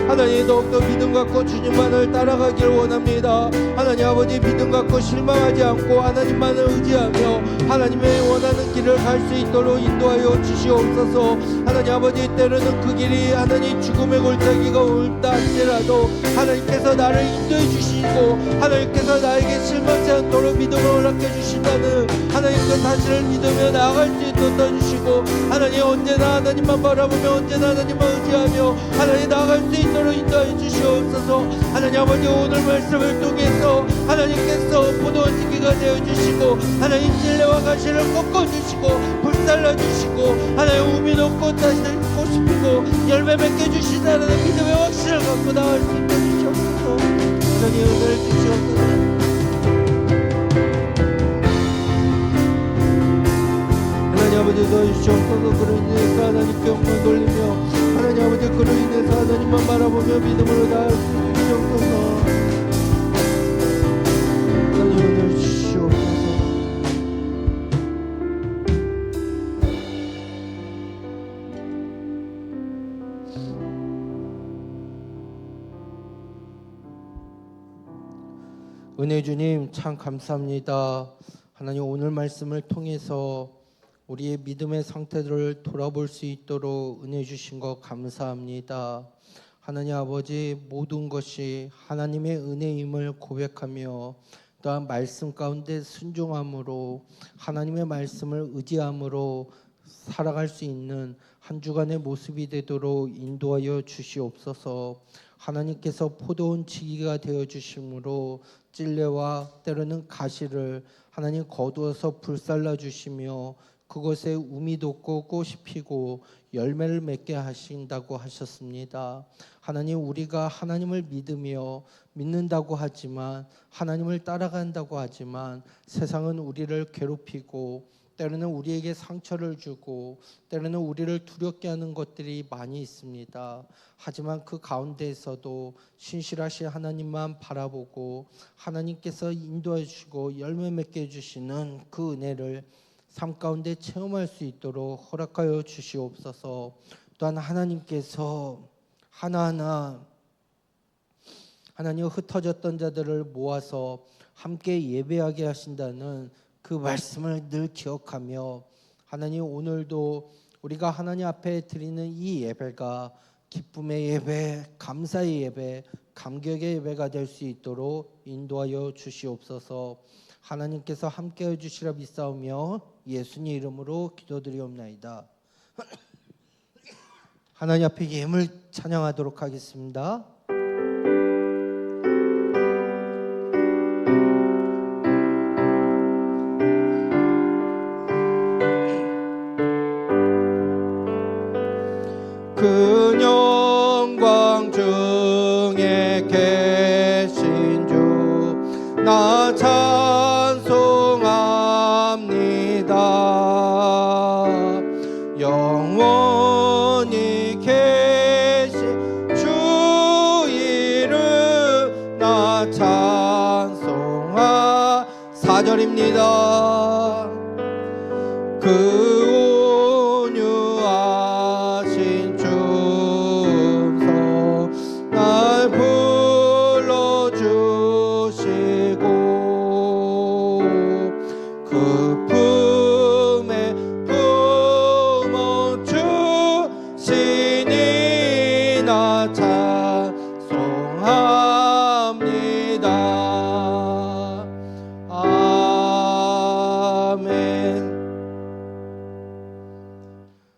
Speaker 4: 하나님 더욱더 믿음 갖고 주님만을 따라가기를 원합니다. 하나님 아버지 믿음 갖고 실망하지 않고 하나님만을 의지하며 하나님의 원하는 길을 갈 수 있도록 인도하여 주시옵소서. 하나님 아버지 때로는 그 길이 하나님 죽음의 골짜기가 올다 할지라도 하나님께서 나를 인도해 주시고 하나님께서 나에게 실망치 않도록 믿음을 허락해 주신다는 하나님 그 사실을 믿으며 나아갈 수 있도록 도와주시고 하나님 언제나 하나님만 바라보며 언제나 하나님만 의지하며 하나님 나아갈 수 있도록 인도해 주시옵소서. 하나님 아버지 오늘 말씀을 통해서 하나님께서 포도원 지기가 되어주시고 하나님 진리와 가시를 꺾어주시고 불살라 주시고 하나님 우미 놓고 다시 꽃피고 열매 맺게 주신다는 믿음의 확신을 갖고 나갈 수 있게 주시옵소서. 하나님 은혜를 주시옵소서. 하나님 아버지 도와주시옵소서. 그로 인해서 하나님께 영광 돌리며 하나님 아버지 그로 인해서 하나님만 바라보며 믿음으로 나아갈 수 있게 주시옵소서. 하나님 은혜를 주시옵소서. 은혜 주님 참 감사합니다. 하나님 오늘 말씀을 통해서 우리의 믿음의 상태들을 돌아볼 수 있도록 은혜 주신 것 감사합니다. 하나님 아버지 모든 것이 하나님의 은혜임을 고백하며 또한 말씀 가운데 순종함으로 하나님의 말씀을 의지함으로 살아갈 수 있는 한 주간의 모습이 되도록 인도하여 주시옵소서. 하나님께서 포도원 지기가 되어 주심으로 찔레와 때로는 가시를 하나님 거두어서 불살라 주시며 그곳에 우미 돋고 꽃이 피고 열매를 맺게 하신다고 하셨습니다. 하나님 우리가 하나님을 믿으며 믿는다고 하지만 하나님을 따라간다고 하지만 세상은 우리를 괴롭히고 때로는 우리에게 상처를 주고 때로는 우리를 두렵게 하는 것들이 많이 있습니다. 하지만 그 가운데에서도 신실하신 하나님만 바라보고 하나님께서 인도해 주시고 열매 맺게 해주시는 그 은혜를 삶 가운데 체험할 수 있도록 허락하여 주시옵소서. 또한 하나님께서 하나하나 하나님 흩어졌던 자들을 모아서 함께 예배하게 하신다는 그 말씀을 늘 기억하며 하나님 오늘도 우리가 하나님 앞에 드리는 이 예배가 기쁨의 예배, 감사의 예배, 감격의 예배가 될 수 있도록 인도하여 주시옵소서. 하나님께서 함께해 주시라 믿사오며 예수님 이름으로 기도드리옵나이다. 하나님 앞에 예물 찬양하도록 하겠습니다. 그 영광 중에 계신 주 나 찬송합니다. 영원히 계신 주 이름 나 찬송하 4절입니다. 그 온유하신 줌서 날 불러주시고 그 품에 품어주시니 나 찬송합니다. 아멘.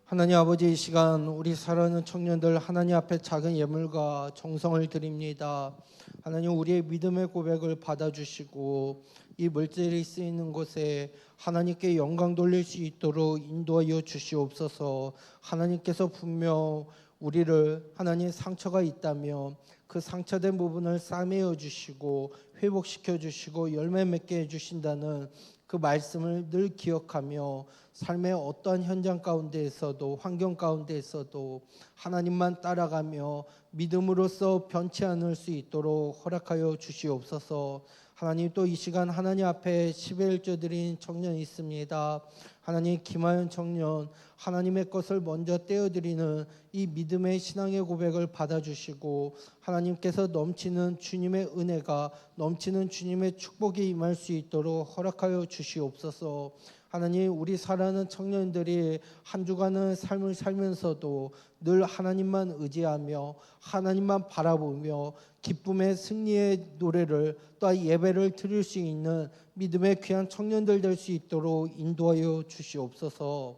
Speaker 4: 하나님 아버지, 이 시간 우리 사랑하는 청년들 하나님 앞에 작은 예물과 정성을 드립니다. 하나님, 우리의 믿음의 고백을 받아주시고 이 물질이 쓰이는 곳에 하나님께 영광 돌릴 수 있도록 인도하여 주시옵소서. 하나님께서 분명 우리를 하나님 상처가 있다면 그 상처된 부분을 싸매어 주시고 회복시켜 주시고 열매 맺게 해주신다는 그 말씀을 늘 기억하며 삶의 어떠한 현장 가운데에서도 환경 가운데에서도 하나님만 따라가며 믿음으로써 변치 않을 수 있도록 허락하여 주시옵소서. 하나님, 또 이 시간 하나님 앞에 11조 드린 청년이 있습니다. 하나님, 김하연 청년, 하나님의 것을 먼저 떼어드리는 이 믿음의 신앙의 고백을 받아주시고 하나님께서 넘치는 주님의 은혜가 넘치는 주님의 축복이 임할 수 있도록 허락하여 주시옵소서. 하나님, 우리 사랑하는 청년들이 한 주간의 삶을 살면서도 늘 하나님만 의지하며 하나님만 바라보며 기쁨의 승리의 노래를 또 예배를 드릴 수 있는 믿음의 귀한 청년들 될 수 있도록 인도하여 주시옵소서.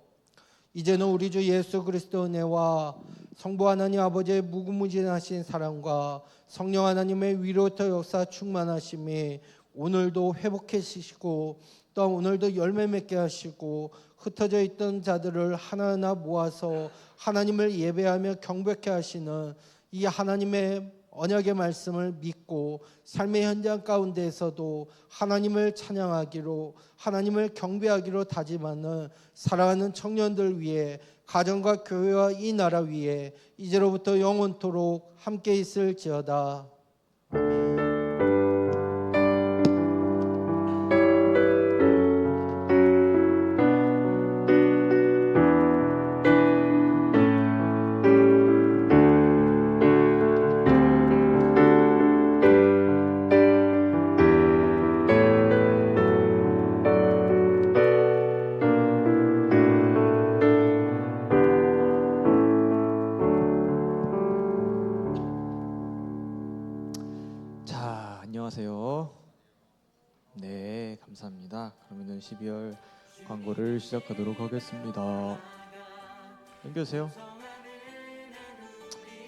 Speaker 4: 이제는 우리 주 예수 그리스도 은혜와 성부 하나님 아버지의 무궁무진하신 사랑과 성령 하나님의 위로부터 역사 충만하심이 오늘도 회복해 주시고 또 오늘도 열매 맺게 하시고 흩어져 있던 자들을 하나하나 모아서 하나님을 예배하며 경배케 하시는 이 하나님의 언약의 말씀을 믿고 삶의 현장 가운데에서도 하나님을 찬양하기로 하나님을 경배하기로 다짐하는 사랑하는 청년들 위해 가정과 교회와 이 나라 위에 이제로부터 영원토록 함께 있을지어다. 아멘.
Speaker 5: 자, 안녕하세요. 네, 감사합니다. 그러면은 12월 광고를 시작하도록 하겠습니다. 넘겨주세요.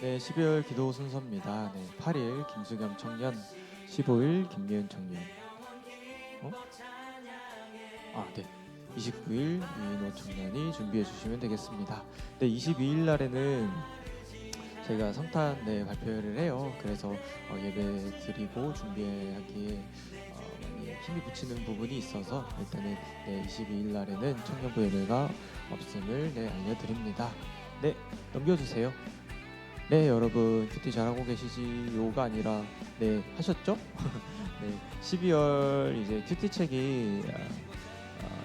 Speaker 5: 네, 12월 기도 순서입니다. 네, 8일 김수겸 청년, 15일 김예은 청년. 네. 29일 이인호 청년이 준비해 주시면 되겠습니다. 네, 22일 날에는 저희가 성탄 발표를 해요. 그래서 예배 드리고 준비하기에 많이 힘이 붙이는 부분이 있어서 일단은 22일 날에는 청년부 예배가 없음을 알려드립니다. 네, 넘겨주세요. 네, 여러분 큐티 잘하고 계시지요가 아니라 하셨죠? 네, 12월 이제 큐티 책이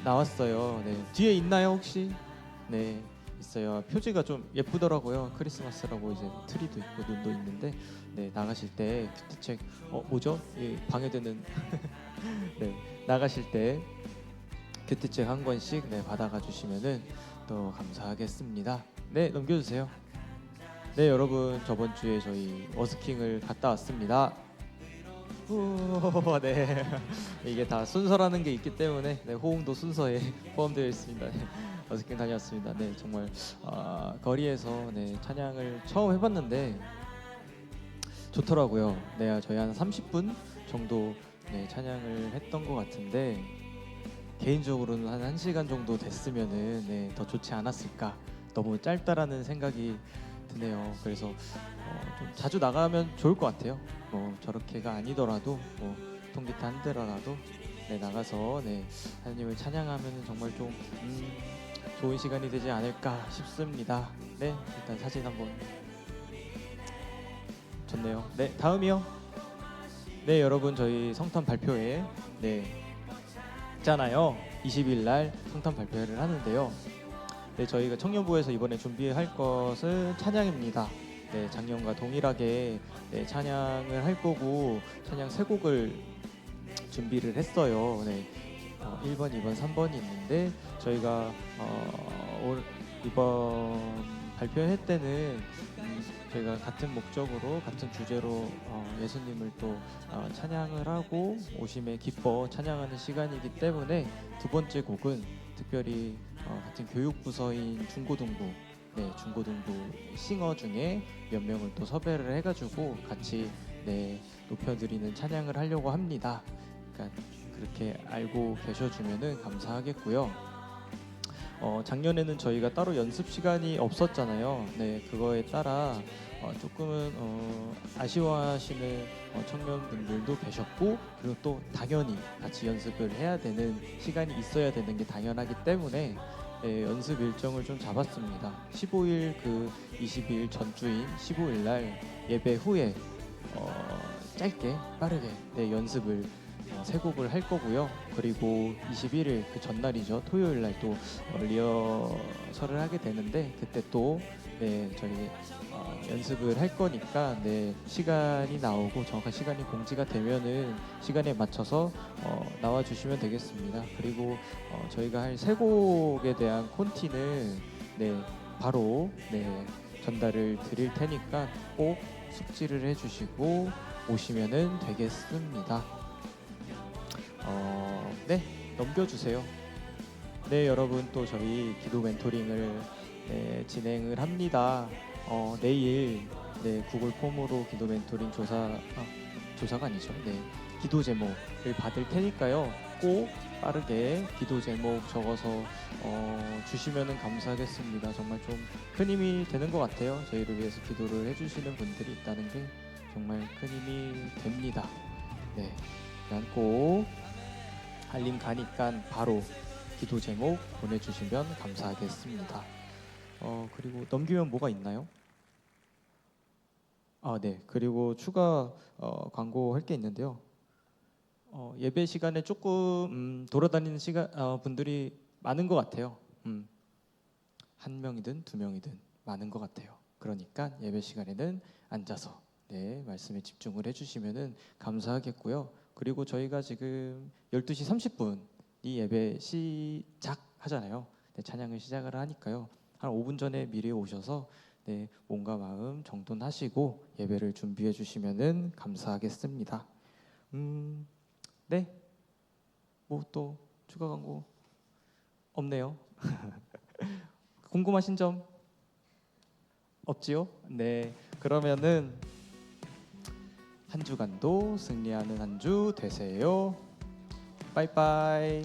Speaker 5: 나왔어요. 네, 뒤에 있나요 혹시? 네, 있어요. 표지가 좀 예쁘더라고요. 크리스마스라고 이제 트리도 있고 눈도 있는데 나가실 때 큐티책 뭐죠? 방해되는 네, 나가실 때 큐티책 한 권씩 받아가 주시면은 또 감사하겠습니다. 네, 넘겨주세요. 네, 여러분 저번 주에 저희 어스킹을 갔다 왔습니다. 네, 이게 다 순서라는 게 있기 때문에 호응도 순서에 포함되어 있습니다. 어스킹 다녀왔습니다. 네, 정말 거리에서 찬양을 처음 해봤는데 좋더라고요. 네, 저희 한 30분 정도 찬양을 했던 것 같은데 개인적으로는 한 1시간 정도 됐으면은 더 좋지 않았을까. 너무 짧다라는 생각이 드네요. 그래서 좀 자주 나가면 좋을 것 같아요. 저렇게가 아니더라도 통기타 한 대라도 네, 나가서 네, 하나님을 찬양하면 정말 좀 좋은 시간이 되지 않을까 싶습니다. 네, 일단 사진 한번. 좋네요. 네, 다음이요. 네, 여러분 저희 성탄 발표회 있잖아요. 20일 날 성탄 발표회를 하는데요. 네, 저희가 청년부에서 이번에 준비할 것은 찬양입니다. 네, 작년과 동일하게 네, 찬양을 할 거고 찬양 세 곡을 준비를 했어요. 네, 1번, 2번, 3번이 있는데 저희가 이번 발표회 때는 저희가 같은 목적으로 같은 주제로 예수님을 또 찬양을 하고 오심에 기뻐 찬양하는 시간이기 때문에 두 번째 곡은 특별히 같은 교육부서인 중고등부 중고등부 싱어 중에 몇 명을 또 섭외를 해가지고 같이 높여드리는 찬양을 하려고 합니다. 그러니까 그렇게 알고 계셔주면은 감사하겠고요. 작년에는 저희가 따로 연습 시간이 없었잖아요. 네, 그거에 따라 조금은 아쉬워하시는 청년분들도 계셨고, 그리고 또 당연히 같이 연습을 해야 되는 시간이 있어야 되는 게 당연하기 때문에 연습 일정을 좀 잡았습니다. 15일 그 22일 전주인 15일 날 예배 후에 짧게 빠르게 연습을 세 곡을 할 거고요. 그리고 21일 그 전날이죠. 토요일 날 또 리허설을 하게 되는데 그때 또 저희 연습을 할 거니까 시간이 나오고 정확한 시간이 공지가 되면은 시간에 맞춰서 나와 주시면 되겠습니다. 그리고 저희가 할 세 곡에 대한 콘티는 바로 전달을 드릴 테니까 꼭 숙지를 해주시고 오시면은 되겠습니다. 넘겨주세요. 네, 여러분 또 저희 기도 멘토링을 진행을 합니다. 내일 구글 폼으로 기도 멘토링 조사가 아니죠. 기도 제목을 받을 테니까요. 꼭 빠르게 기도 제목 적어서 주시면은 감사하겠습니다. 정말 좀 큰 힘이 되는 것 같아요. 저희를 위해서 기도를 해주시는 분들이 있다는 게 정말 큰 힘이 됩니다. 난 꼭 알림 가니까 바로 기도 제목 보내주시면 감사하겠습니다. 그리고 넘기면 뭐가 있나요? 그리고 추가 광고할 게 있는데요. 예배 시간에 조금 돌아다니는 분들이 많은 것 같아요. 한 명이든 두 명이든 많은 것 같아요. 그러니까 예배 시간에는 앉아서 말씀에 집중을 해주시면은 감사하겠고요. 그리고 저희가 지금 12시 30분이 예배 시작하잖아요. 찬양을 시작을 하니까요. 한 5분 전에 미리 오셔서 몸과 마음 정돈하시고 예배를 준비해 주시면은 감사하겠습니다. 뭐 또 추가 광고 없네요. 궁금하신 점 없지요? 그러면은 한 주간도 승리하는 한 주 되세요. 빠이빠이.